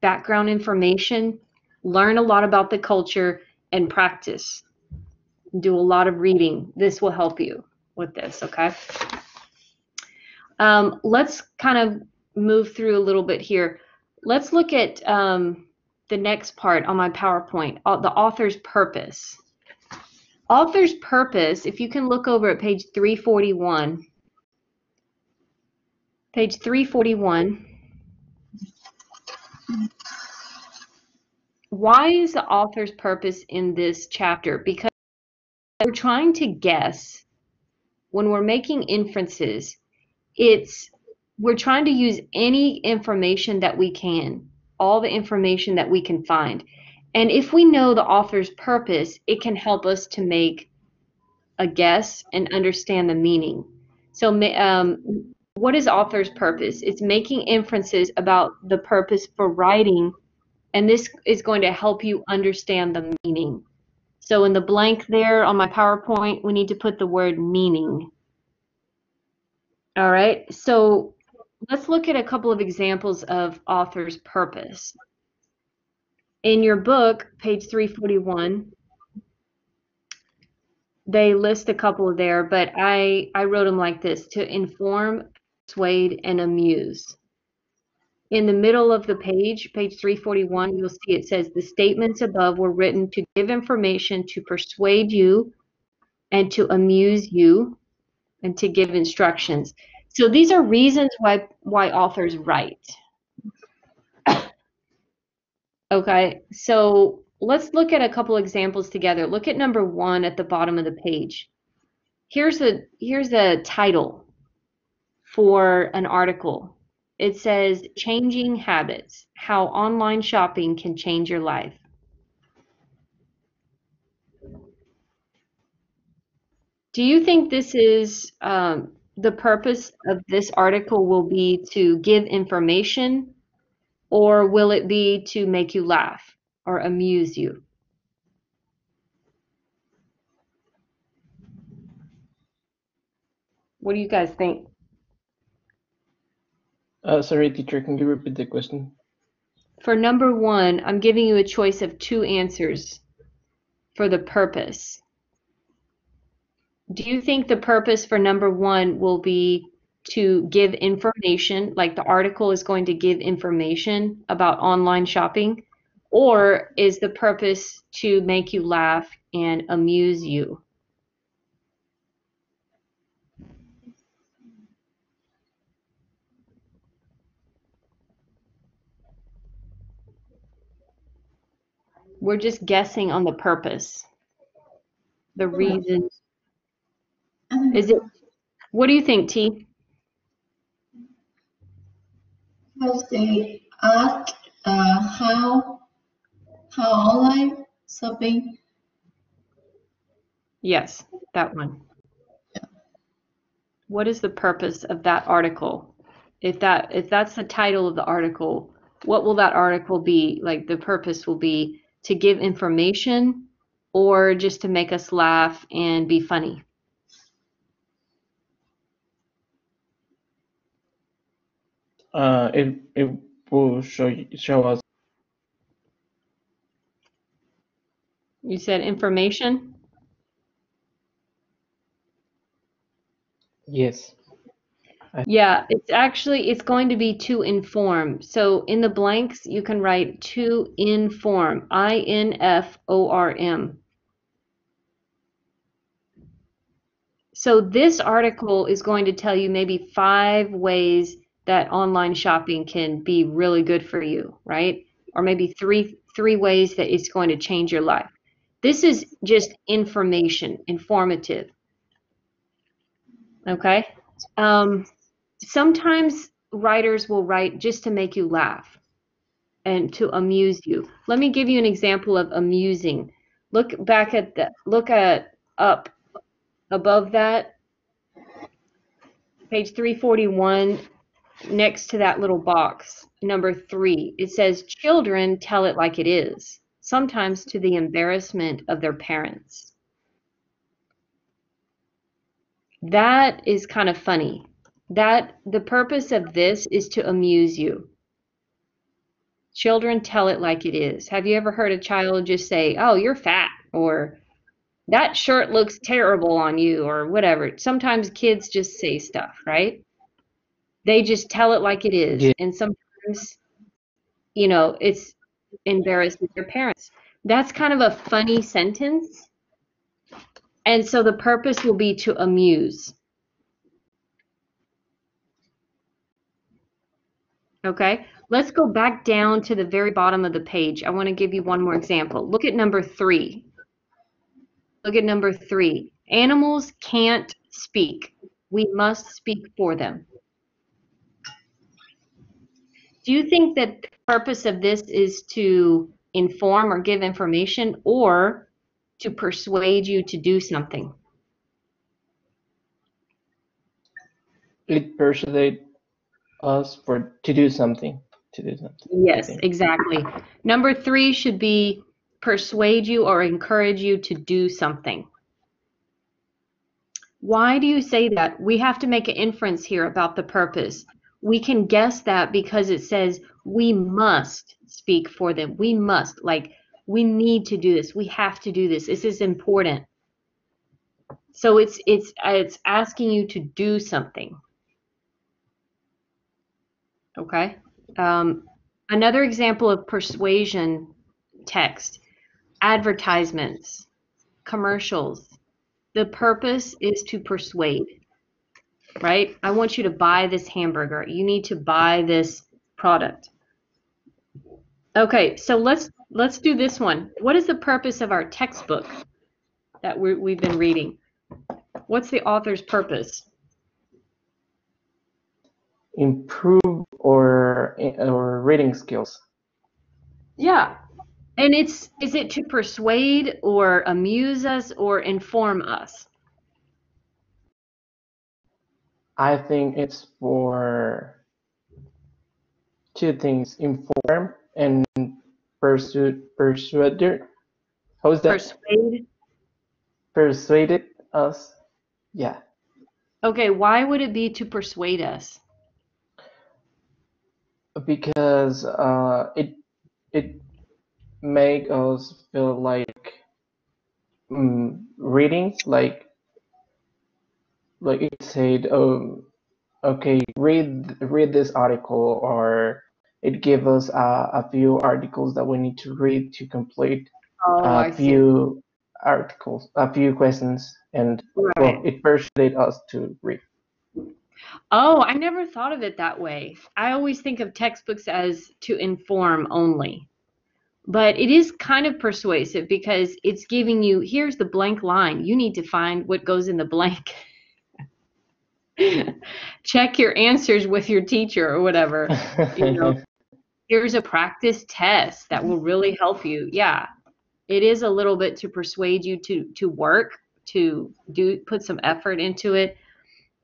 background information, learn a lot about the culture, and practice. Do a lot of reading. This will help you with this, okay? Let's kind of move through a little bit here. Let's look at the next part on my PowerPoint, the author's purpose. Author's purpose, if you can look over at page 341. Page 341. Why is the author's purpose in this chapter? Because we're trying to guess, when we're making inferences, we're trying to use any information that we can, all the information that we can find. And if we know the author's purpose, it can help us to make a guess and understand the meaning. So what is author's purpose? It's making inferences about the purpose for writing, and this is going to help you understand the meaning. So in the blank there on my PowerPoint, we need to put the word meaning. All right, so let's look at a couple of examples of author's purpose. In your book, page 341, they list a couple there, but I wrote them like this: to inform, persuade, and amuse. In the middle of the page 341, you'll see it says the statements above were written to give information, to persuade you, and to amuse you, and to give instructions. So these are reasons why authors write. Okay, so let's look at a couple examples together. Look at number 1 at the bottom of the page. Here's a title for an article. It says, Changing Habits, How Online Shopping Can Change Your Life. Do you think this is, the purpose of this article will be to give information, or will it be to make you laugh or amuse you? What do you guys think? Sorry, teacher, can you repeat the question? For number 1, I'm giving you a choice of 2 answers for the purpose. Do you think the purpose for number 1 will be to give information, like the article is going to give information about online shopping, or is the purpose to make you laugh and amuse you? We're just guessing on the purpose, the reason. Is it? What do you think, T? Because they ask how online shopping. Yes, that one. What is the purpose of that article? If that's the title of the article, what will that article be? Like, the purpose will be to give information, or just to make us laugh and be funny? It will show us. You said information? Yes. Yeah, it's going to be to inform. So in the blanks, you can write to inform, INFORM. So this article is going to tell you maybe 5 ways that online shopping can be really good for you, right? Or maybe three ways that it's going to change your life. This is just information, informative. Okay? Sometimes writers will write just to make you laugh and to amuse you. Let me give you an example of amusing. Look up above that, page 341, next to that little box, number 3. It says, children tell it like it is, sometimes to the embarrassment of their parents. That is kind of funny. That the purpose of this is to amuse you. Children tell it like it is. Have you ever heard a child just say, "Oh, you're fat," or "That shirt looks terrible on you," or whatever? Sometimes kids just say stuff, right? They just tell it like it is. Yeah, And sometimes, it's embarrasses their parents. That's kind of a funny sentence. And so the purpose will be to amuse. Okay, let's go back down to the very bottom of the page. I want to give you one more example. Look at number 3. Look at number 3. Animals can't speak. We must speak for them. Do you think that the purpose of this is to inform or give information or to persuade you to do something? it persuade us to do something. To do something, I Yes, think. exactly. Number 3 should be persuade you or encourage you to do something. Why do you say that? We have to make an inference here about the purpose. We can guess that because it says we must speak for them. We must, like, we need to do this. We have to do this. This is important. So it's asking you to do something. Okay. Another example of persuasion text: advertisements, commercials. The purpose is to persuade. Right? I want you to buy this hamburger. You need to buy this product. Okay, so let's do this one. What is the purpose of our textbook that we've been reading? What's the author's purpose? Improve or reading skills. Yeah. And is it to persuade or amuse us or inform us? I think it's for 2 things: inform and persuade. How is that? Persuade? Persuaded us. Yeah, Okay, why would it be to persuade us? because it make us feel like reading, like it said, okay, read this article, or it give us a few articles that we need to read to complete Oh, I a see. few articles, a few questions, and well, Right. it persuaded us to read. Oh, I never thought of it that way. I always think of textbooks as to inform only. But it is kind of persuasive because it's giving you, here's the blank line. You need to find what goes in the blank. Check your answers with your teacher or whatever. You know, here's a practice test that will really help you. Yeah, it is a little bit to persuade you to work, to put some effort into it.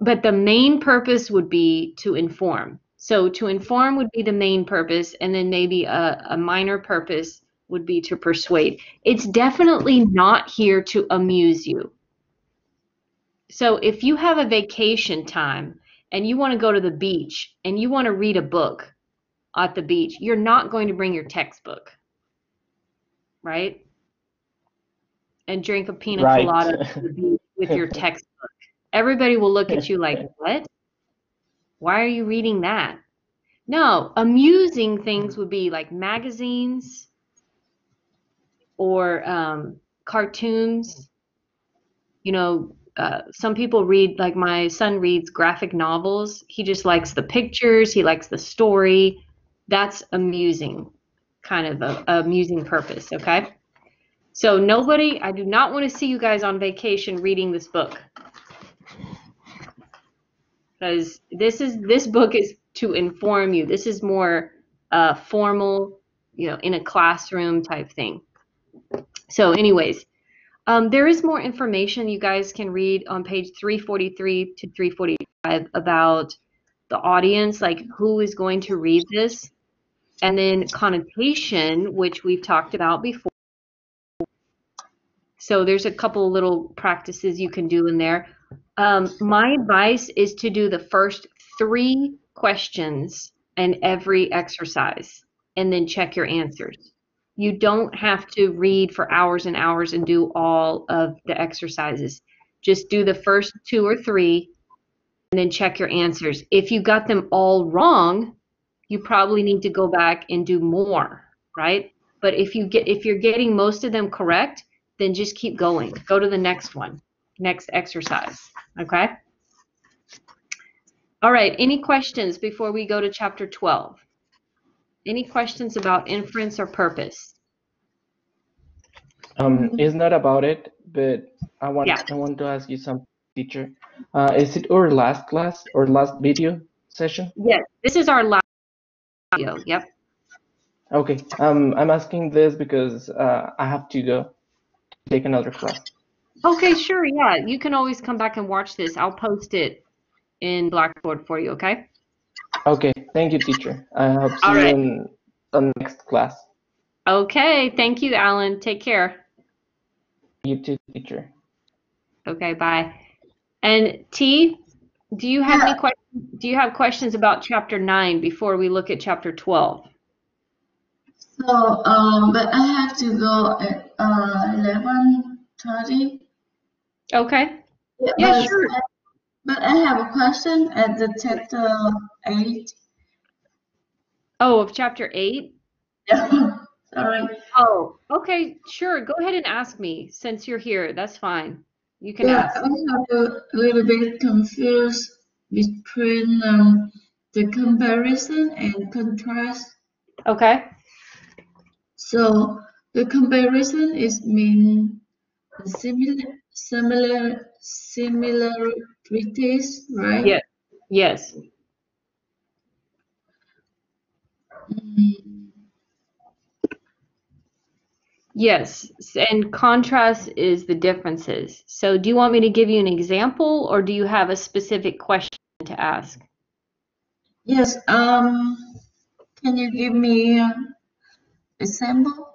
But the main purpose would be to inform. So to inform would be the main purpose, and then maybe a minor purpose would be to persuade. It's definitely not here to amuse you. So if you have a vacation time and you want to go to the beach and you want to read a book at the beach, you're not going to bring your textbook, right? And drink a pina Right. colada at the beach with your textbook. Everybody will look at you like, what? Why are you reading that? No, amusing things would be like magazines or cartoons. You know, some people read, like my son reads graphic novels. He just likes the pictures, he likes the story. That's amusing, kind of a amusing purpose, okay? So nobody, I do not want to see you guys on vacation reading this book. Because this book is to inform you. This is more formal, you know, in a classroom type thing. So anyways, there is more information you guys can read on page 343 to 345 about the audience, like who is going to read this, and then connotation, which we've talked about before. So there's a couple little practices you can do in there. My advice is to do the first 3 questions in every exercise and then check your answers. You don't have to read for hours and hours and do all of the exercises. Just do the first 2 or 3 and then check your answers. If you got them all wrong, you probably need to go back and do more, right? But if you're getting most of them correct, then just keep going. Go to the next one, next exercise, okay? All right, any questions before we go to chapter 12? Any questions about inference or purpose? It's not about it, but I Yeah. want to ask you something, teacher. Is it our last class or last video session? Yes, this is our last video. Yep. Okay. I'm asking this because I have to go take another class. Okay, sure. Yeah, you can always come back and watch this. I'll post it in Blackboard for you, okay? Okay. Thank you, teacher. I hope see All you right. in the next class. Okay, thank you, Alan. Take care. You too, teacher. Okay, bye. And T, do you have Yeah. any questions? Do you have questions about chapter 9 before we look at chapter 12? So, but I have to go at 11:30. Okay. Yeah, Yeah, sure. but I have a question at the chapter 8. Oh, of chapter 8? Yeah, sorry. Oh, okay, sure. Go ahead and ask me since you're here. That's fine. You can Yeah, ask. I have a little bit confused between the comparison and contrast. Okay. So the comparison is mean similarities, right? Yes. Yes. Mm, Yes. And contrast is the differences. So do you want me to give you an example or do you have a specific question to ask? yes. Can you give me example?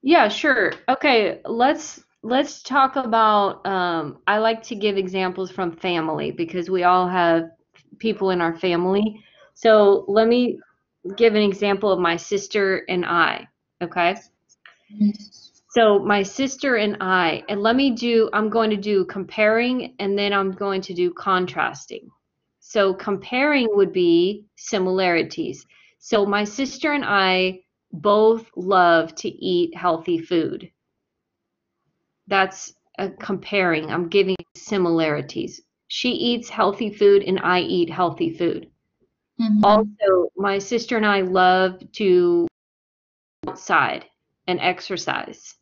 Yeah, sure. Okay, let's talk about I like to give examples from family because we all have people in our family. So let me give an example of my sister and I, okay? Yes. So my sister and I, and I'm going to do comparing and then I'm going to do contrasting. So comparing would be similarities. So my sister and I both love to eat healthy food. That's comparing. I'm giving similarities. She eats healthy food and I eat healthy food. Mm-hmm. Also, my sister and I love to outside and exercise.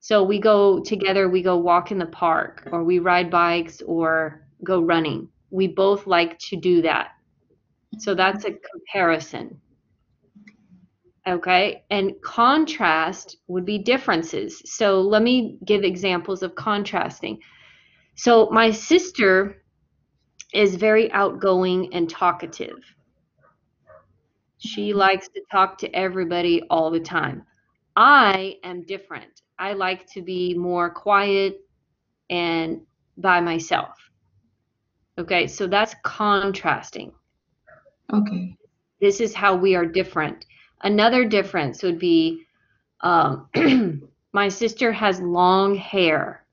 So we go together, we go walk in the park or we ride bikes or go running. We both like to do that. So that's a comparison. Okay. And contrast would be differences. So let me give examples of contrasting. So my sister is very outgoing and talkative. She likes to talk to everybody all the time. I am different. I like to be more quiet and by myself. Okay, so that's contrasting. Okay. This is how we are different. Another difference would be um, my sister has long hair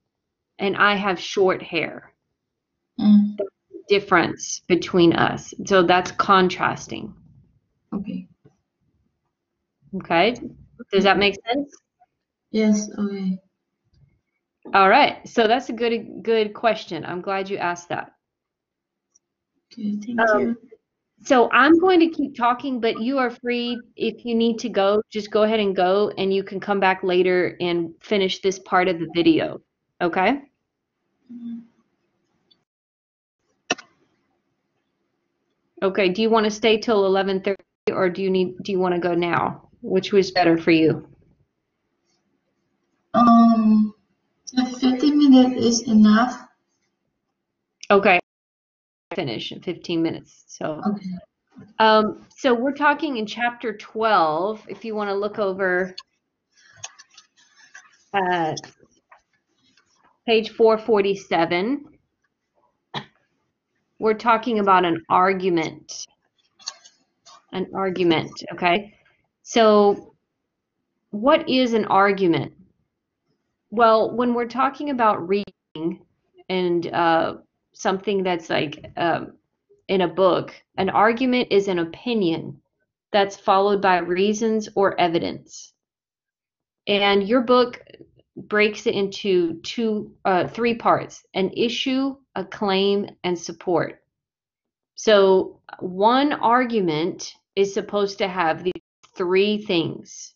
and I have short hair. Mm. difference between us. So that's contrasting. Okay. Okay? Does that make sense? Yes, okay. All right. So that's a good question. I'm glad you asked that. Okay, thank you. So I'm going to keep talking, but you are free. If you need to go, just go ahead and go, and you can come back later and finish this part of the video. Okay? Okay. Do you want to stay till 11:30, or do you want to go now? Which was better for you? 15 minutes is enough. Okay. Finish in 15 minutes. So, Okay. so we're talking in chapter 12. If you want to look over page 447, we're talking about an argument. An argument, okay? So what is an argument? Well, when we're talking about reading and something that's like in a book, an argument is an opinion that's followed by reasons or evidence. And your book breaks it into three parts: an issue, a claim, and support. So one argument is supposed to have these three things.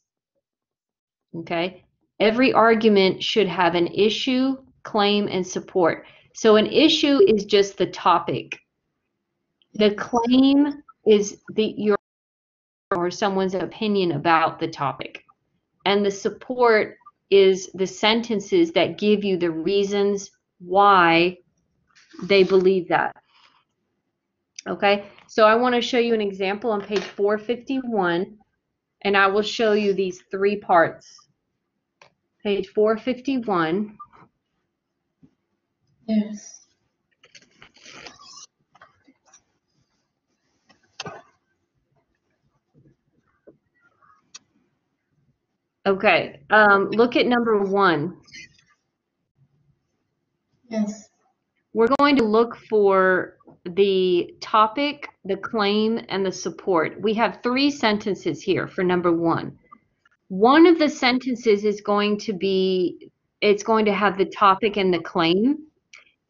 Okay? Every argument should have an issue, claim, and support. So an issue is just the topic. The claim is your or someone's opinion about the topic. And the support is the sentences that give you the reasons why they believe that. Okay, so I want to show you an example on page 451, and I will show you these three parts. Page 451. Yes. Okay, look at number 1. Yes. We're going to look for the topic, the claim, and the support. We have 3 sentences here for number 1. One of the sentences is going to be, it's going to have the topic and the claim,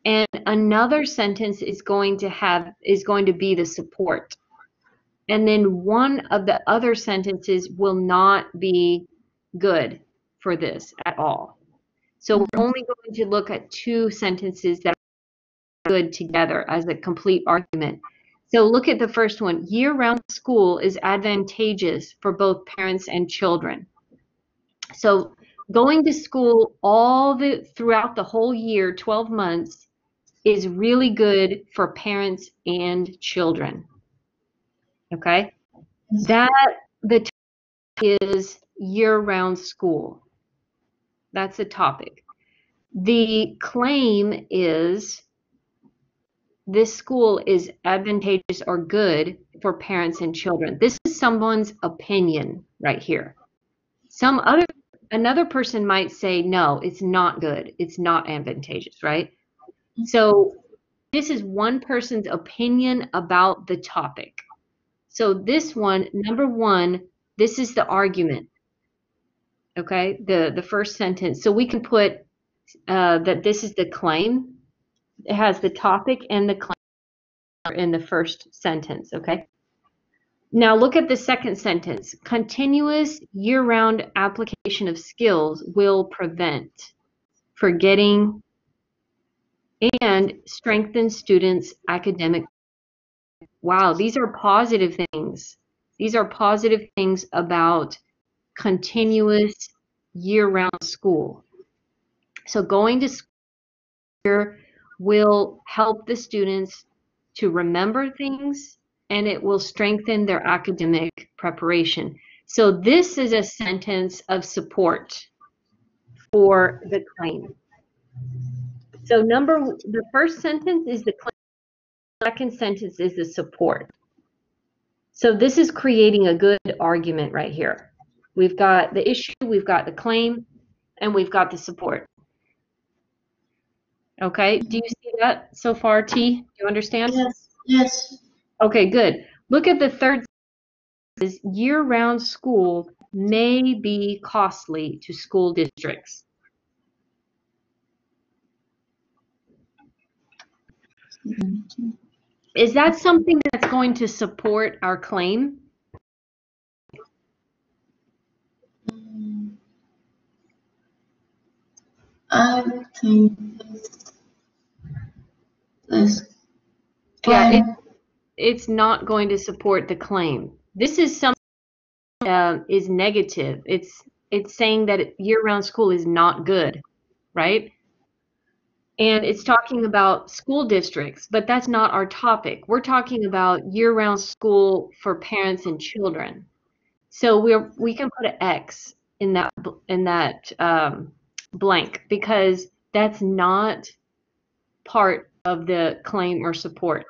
and another sentence is going to be the support. And then one of the other sentences will not be good for this at all. So we're only going to look at 2 sentences that are good together as a complete argument. So look at the first one. Year-round school is advantageous for both parents and children. So going to school throughout the whole year, 12 months, is really good for parents and children. Okay? The topic is year-round school. That's the topic. The claim is this school is advantageous or good for parents and children. This is someone's opinion right here. Another person might say, no, it's not good. It's not advantageous, right? So this is one person's opinion about the topic. So this one, number 1, this is the argument. Okay, the first sentence. So we can put that this is the claim. It has the topic and the claim in the first sentence, okay? Now look at the second sentence. Continuous year-round application of skills will prevent forgetting and strengthen students' academic. Wow, these are positive things. These are positive things about continuous year-round school. So going to school will help the students to remember things, and it will strengthen their academic preparation. So this is a sentence of support for the claim. So the first sentence is the claim, the second sentence is the support. So this is creating a good argument right here. We've got the issue, we've got the claim, and we've got the support. Okay, do you see that so far, T? Do you understand? Yes. Yes. Okay, good. Look at the third sentence. Year-round school may be costly to school districts. Is that something that's going to support our claim? I think this Yeah, claim. it's not going to support the claim. This is something is negative. It's saying that year-round school is not good, right? And it's talking about school districts, but that's not our topic. We're talking about year-round school for parents and children. So we can put an X in that blank because that's not part of the claim or support.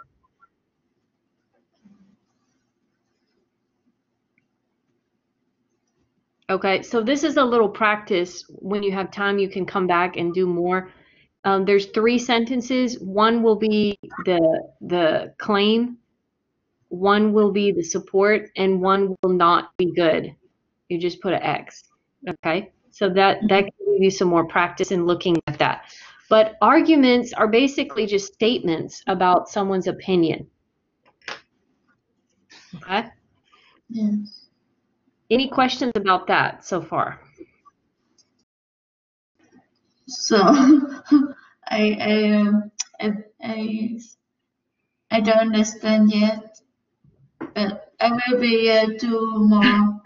Okay, so this is a little practice. When you have time, you can come back and do more. There's 3 sentences. One will be the claim, one will be the support, and one will not be good. You just put an X. Okay, so that can give you some more practice in looking at that. But arguments are basically just statements about someone's opinion. Okay. Yes. Any questions about that so far? So I I I don't understand yet, but I will be do more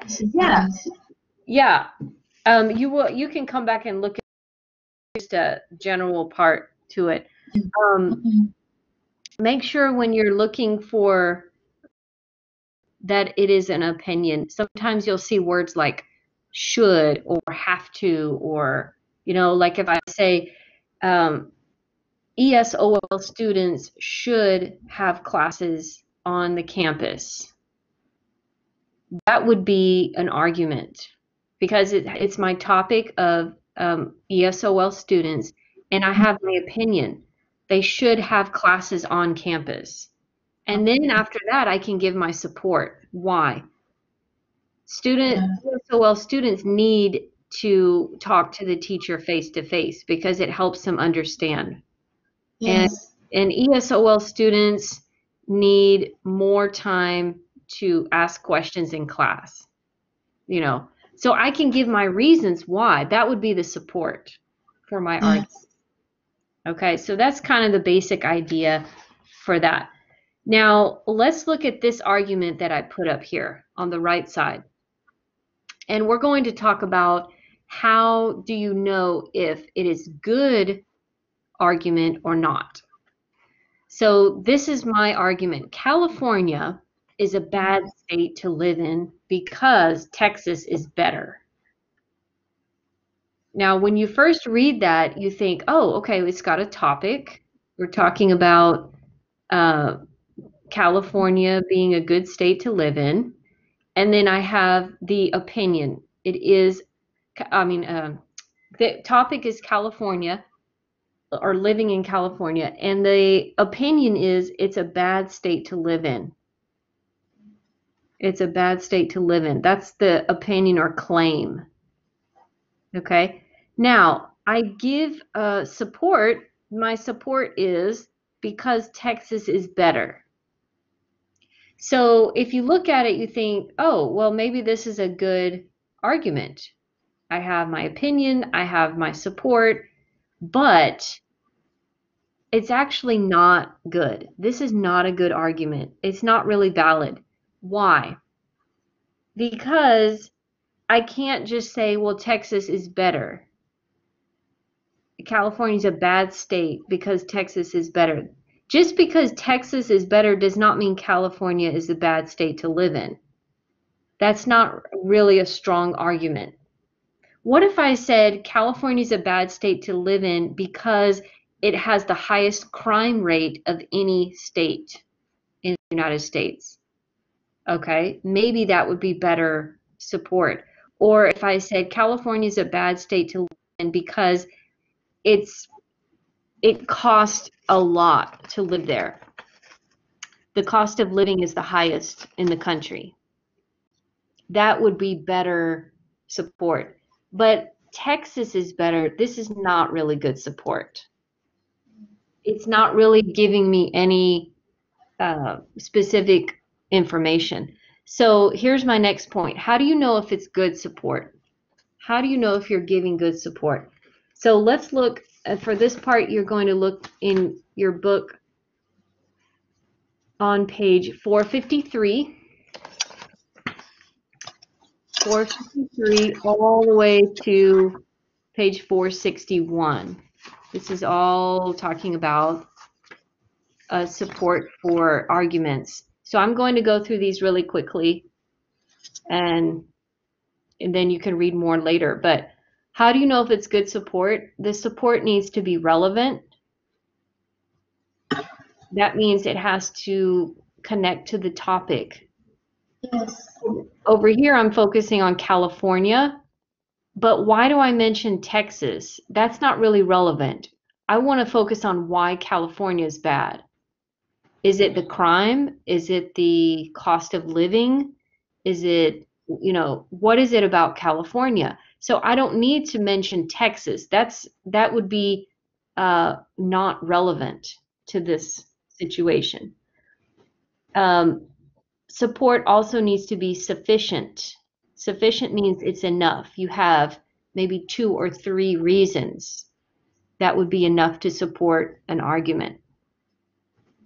exercise. Yeah. You can come back and look at just a general part to it. Make sure when you're looking for that it is an opinion. Sometimes you'll see words like should or have to, or, like if I say ESOL students should have classes on the campus, that would be an argument because it's my topic of ESOL students, and I have my opinion. They should have classes on campus. And then after that, I can give my support. Why? ESOL students need to talk to the teacher face to face because it helps them understand. Yes. And ESOL students need more time to ask questions in class, So I can give my reasons why. That would be the support for my argument. Okay, so that's kind of the basic idea for that. Now, let's look at this argument that I put up here on the right side. And we're going to talk about how do you know if it is good argument or not. So this is my argument. California is a bad state to live in because Texas is better. Now, when you first read that, you think, oh, okay, it's got a topic. We're talking about California being a good state to live in. And then I have the opinion. The topic is California or living in California. And the opinion is it's a bad state to live in. It's a bad state to live in. That's the opinion or claim. Okay. Now, I give support. My support is because Texas is better. So if you look at it, you think, oh, well, maybe this is a good argument. I have my opinion, I have my support, but it's actually not good. This is not a good argument. It's not really valid. Why? Because I can't just say, well, Texas is better. California's a bad state because Texas is better. Just because Texas is better does not mean California is a bad state to live in. That's not really a strong argument. What if I said California's a bad state to live in because it has the highest crime rate of any state in the United States? Okay, maybe that would be better support. Or if I said California's a bad state to live in because it's it costs a lot to live there. The cost of living is the highest in the country. That would be better support. But Texas is better. This is not really good support. It's not really giving me any specific information. So here's my next point. How do you know if it's good support? How do you know if you're giving good support? So let's look, for this part, you're going to look in your book on page 453. 453 all the way to page 461. This is all talking about support for arguments. So I'm going to go through these really quickly, and then you can read more later. But how do you know if it's good support? The support needs to be relevant. That means it has to connect to the topic. Yes. Over here, I'm focusing on California, but why do I mention Texas? That's not really relevant. I want to focus on why California is bad. Is it the crime? Is it the cost of living? Is it, what is it about California? So I don't need to mention Texas. That would be not relevant to this situation. Support also needs to be sufficient. Sufficient means it's enough. You have maybe 2 or 3 reasons that would be enough to support an argument.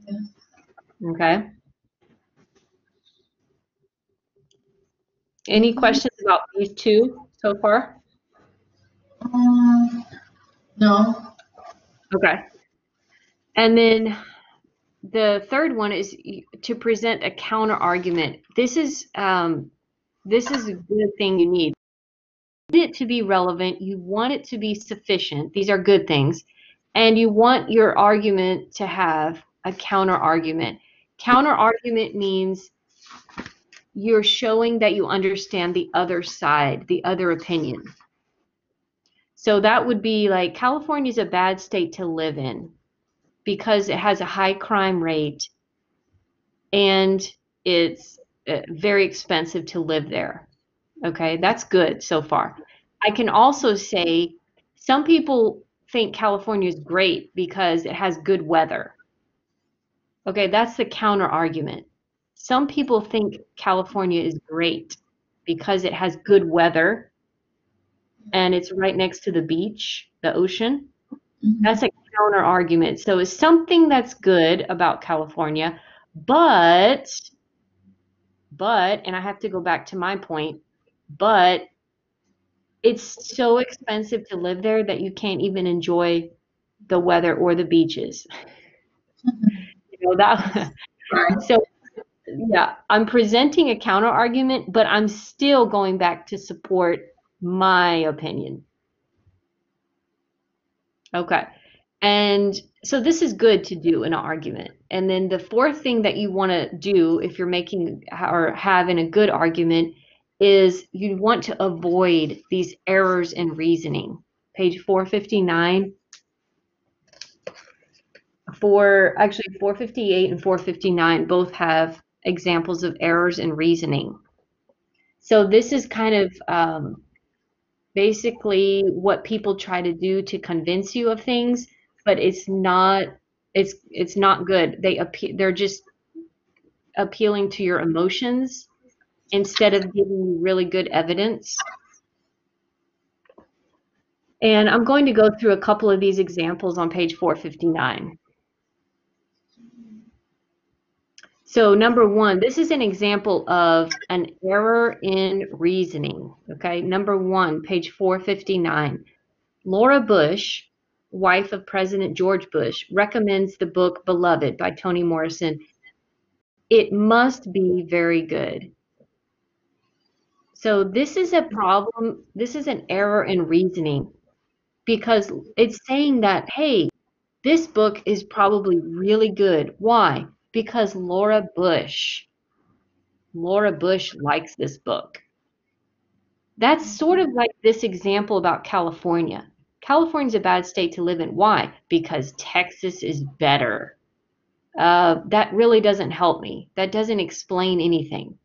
Yes. Okay. Any questions about these two so far? No. Okay. And then the third one is to present a counter argument. This is a good thing you need. You want it to be relevant. You want it to be sufficient. These are good things. And you want your argument to have a counter argument. Counter argument means you're showing that you understand the other side, the other opinion. So that would be like, California is a bad state to live in because it has a high crime rate and it's very expensive to live there. Okay, that's good so far. I can also say some people think California is great because it has good weather. Okay, that's the counter argument. Some people think California is great because it has good weather and it's right next to the beach, the ocean. That's a counter argument. So it's something that's good about California, but, and I have to go back to my point, but it's so expensive to live there that you can't even enjoy the weather or the beaches. That. Right. So yeah, I'm presenting a counter argument, but I'm still going back to support my opinion. Okay. And so this is good to do in an argument. And then the fourth thing that you want to do if you're making or having a good argument is you want to avoid these errors in reasoning. Page 459. Actually 458 and 459 both have examples of errors in reasoning. So this is kind of basically what people try to do to convince you of things, but it's not good. They're just appealing to your emotions instead of giving you really good evidence. And I'm going to go through a couple of these examples on page 459. So number 1, this is an example of an error in reasoning. Okay, number 1, page 459. Laura Bush, wife of President George Bush, recommends the book Beloved by Toni Morrison. It must be very good. So this is a problem. This is an error in reasoning because it's saying that, hey, this book is probably really good. Why? Because Laura Bush likes this book. That's sort of like this example about California. California's a bad state to live in. Why? Because Texas is better. That really doesn't help me. That doesn't explain anything.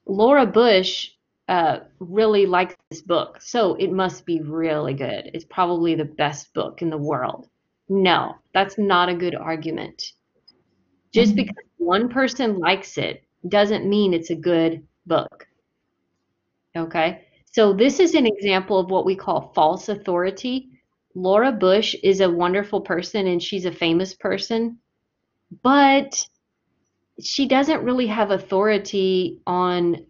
Laura Bush really likes this book, so it must be really good. It's probably the best book in the world. No, that's not a good argument. Just because one person likes it doesn't mean it's a good book. Okay? So this is an example of what we call false authority. Laura Bush is a wonderful person and she's a famous person, but she doesn't really have authority on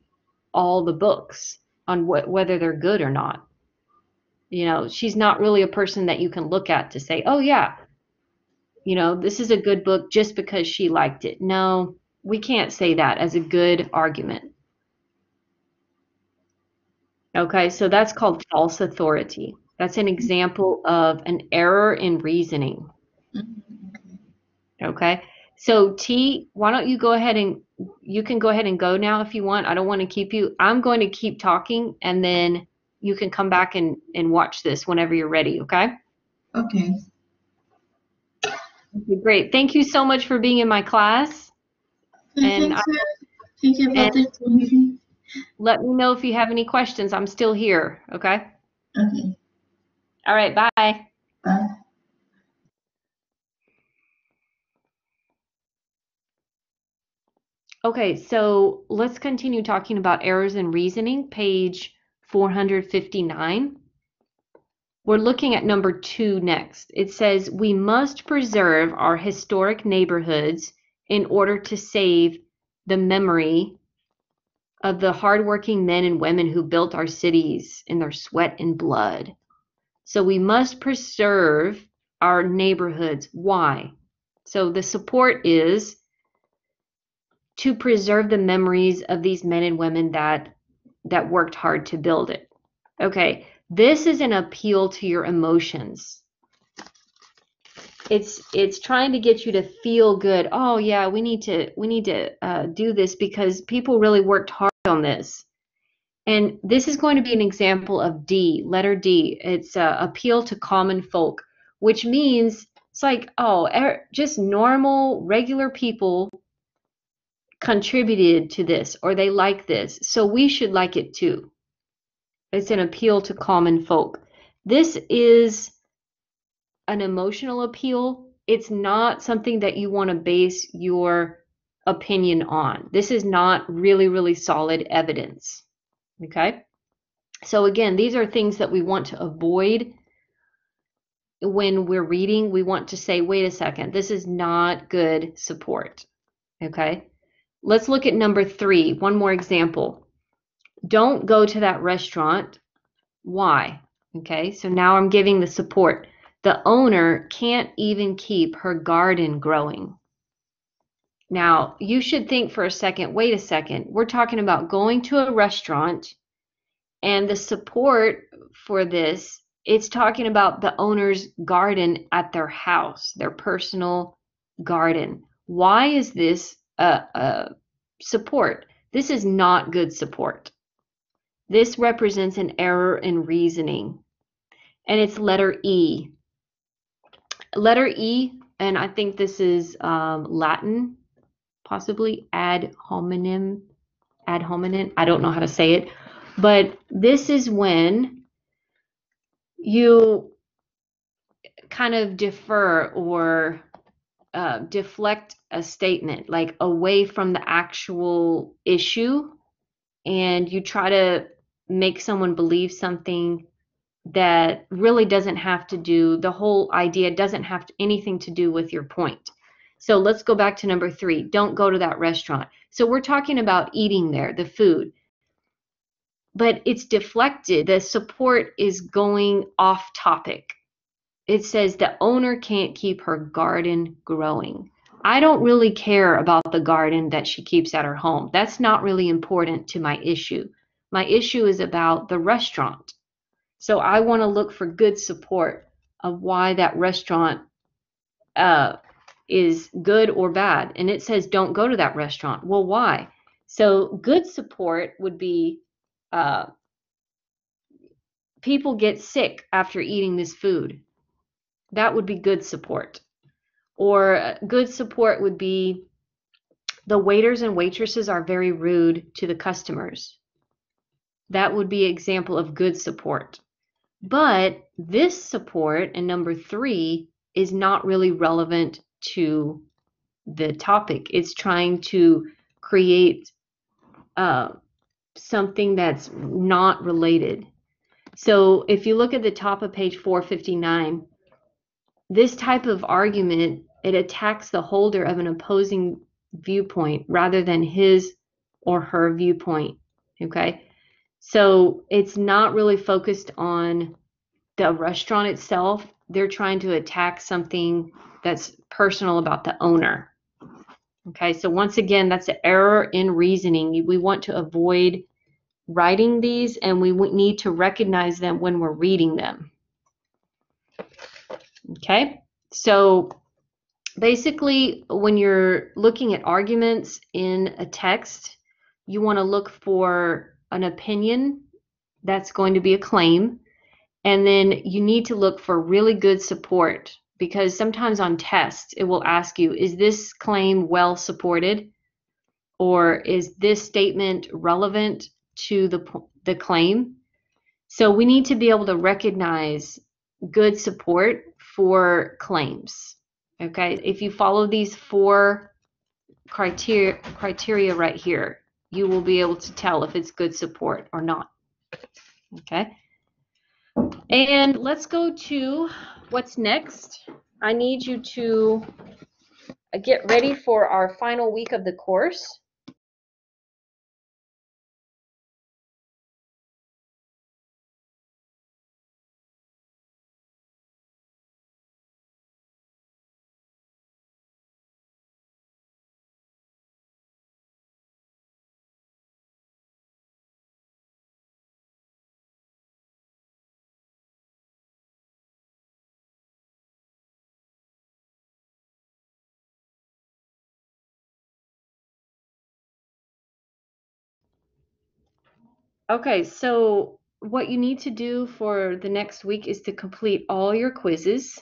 all the books, on whether they're good or not. You know, she's not really a person that you can look at to say, oh yeah, you know, this is a good book just because she liked it. No, we can't say that as a good argument. Okay, so that's called false authority. That's an example of an error in reasoning. Okay, so T, why don't you go ahead and you can go ahead and go now if you want. I don't want to keep you. I'm going to keep talking and then you can come back and watch this whenever you're ready, okay? Okay. Okay, great. Thank you so much for being in my class. And Thank you for this briefing. let me know if you have any questions. I'm still here, okay? Okay. All right, bye. Bye. Okay, so let's continue talking about errors in reasoning, page 459. We're looking at number 2 next. It says, we must preserve our historic neighborhoods in order to save the memory of the hardworking men and women who built our cities in their sweat and blood. So we must preserve our neighborhoods. Why? So the support is to preserve the memories of these men and women that worked hard to build it. Okay, this is an appeal to your emotions. It's trying to get you to feel good. Oh yeah, we need to do this because people really worked hard on this. And this is going to be an example of D, letter D. It's appeal to common folk, which means it's like, oh, just normal, regular people contributed to this or they like this, so we should like it too. It's an appeal to common folk. This is an emotional appeal. It's not something that you want to base your opinion on. This is not really, really solid evidence. Okay? So again, these are things that we want to avoid when we're reading. We want to say, wait a second, this is not good support. Okay? Let's look at number 3. One more example. Don't go to that restaurant. Why? Okay, so now I'm giving the support. The owner can't even keep her garden growing. Now, you should think for a second, wait a second. We're talking about going to a restaurant and the support for this, it's talking about the owner's garden at their house, their personal garden. Why is this support? This is not good support. This represents an error in reasoning. And it's letter E. Letter E, and I think this is Latin, possibly ad hominem. I don't know how to say it. But this is when you kind of defer or deflect a statement, like away from the actual issue, and you try to make someone believe something that really doesn't have to do, the whole idea doesn't have anything to do with your point. So let's go back to number 3. Don't go to that restaurant. So we're talking about eating there, the food. But it's deflected. The support is going off topic. It says the owner can't keep her garden growing. I don't really care about the garden that she keeps at her home. That's not really important to my issue. My issue is about the restaurant. So I want to look for good support of why that restaurant is good or bad. And it says don't go to that restaurant. Well, why? So good support would be people get sick after eating this food. That would be good support. Or good support would be the waiters and waitresses are very rude to the customers. That would be an example of good support. But this support in number 3 is not really relevant to the topic. It's trying to create something that's not related. So if you look at the top of page 459, this type of argument, it attacks the holder of an opposing viewpoint rather than his or her viewpoint. Okay, so it's not really focused on the restaurant itself. They're trying to attack something that's personal about the owner. Okay, so once again, that's an error in reasoning. We want to avoid writing these, and we need to recognize them when we're reading them. Okay, so basically, when you're looking at arguments in a text, you want to look for an opinion that's going to be a claim, and then you need to look for really good support, because sometimes on tests it will ask you, is this claim well supported, or is this statement relevant to the claim? So we need to be able to recognize good support for claims. Okay, if you follow these 4 criteria right here, you will be able to tell if it's good support or not. Okay, and let's go to what's next. I need you to get ready for our final week of the course. Okay, so what you need to do for the next week is to complete all your quizzes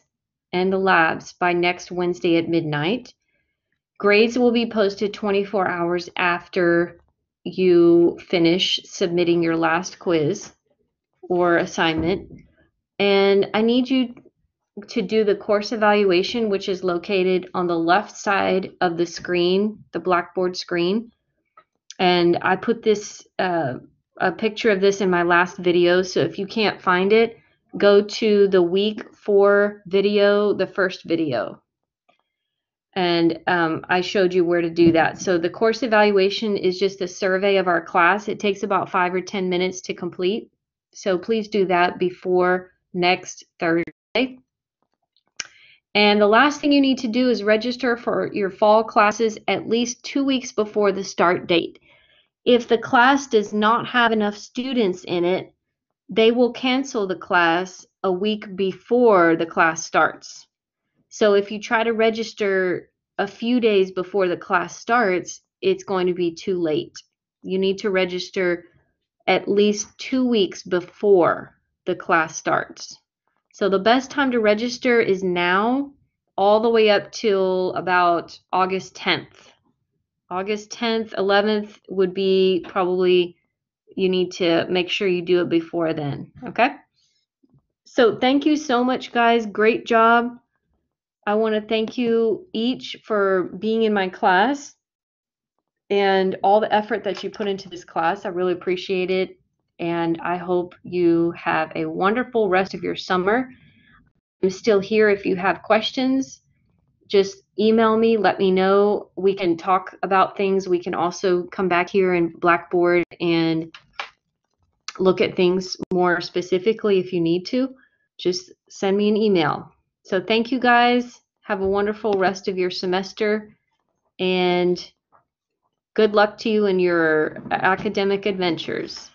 and the labs by next Wednesday at midnight. Grades will be posted 24 hours after you finish submitting your last quiz or assignment. And I need you to do the course evaluation, which is located on the left side of the screen, the Blackboard screen. And I put this a picture of this in my last video, so if you can't find it, go to the week 4 video, the first video, and I showed you where to do that. So the course evaluation is just a survey of our class. It takes about 5 or 10 minutes to complete, so please do that before next Thursday. And the last thing you need to do is register for your fall classes at least 2 weeks before the start date. If the class does not have enough students in it, they will cancel the class a week before the class starts. So if you try to register a few days before the class starts, it's going to be too late. You need to register at least 2 weeks before the class starts. So the best time to register is now, all the way up till about August 10th. August 10th, 11th would be probably, you need to make sure you do it before then, okay? So thank you so much, guys. Great job. I want to thank you each for being in my class and all the effort that you put into this class. I really appreciate it, and I hope you have a wonderful rest of your summer. I'm still here if you have questions. Just email me, let me know. We can talk about things. We can also come back here in Blackboard and look at things more specifically if you need to. Just send me an email. So thank you, guys. Have a wonderful rest of your semester, and good luck to you in your academic adventures.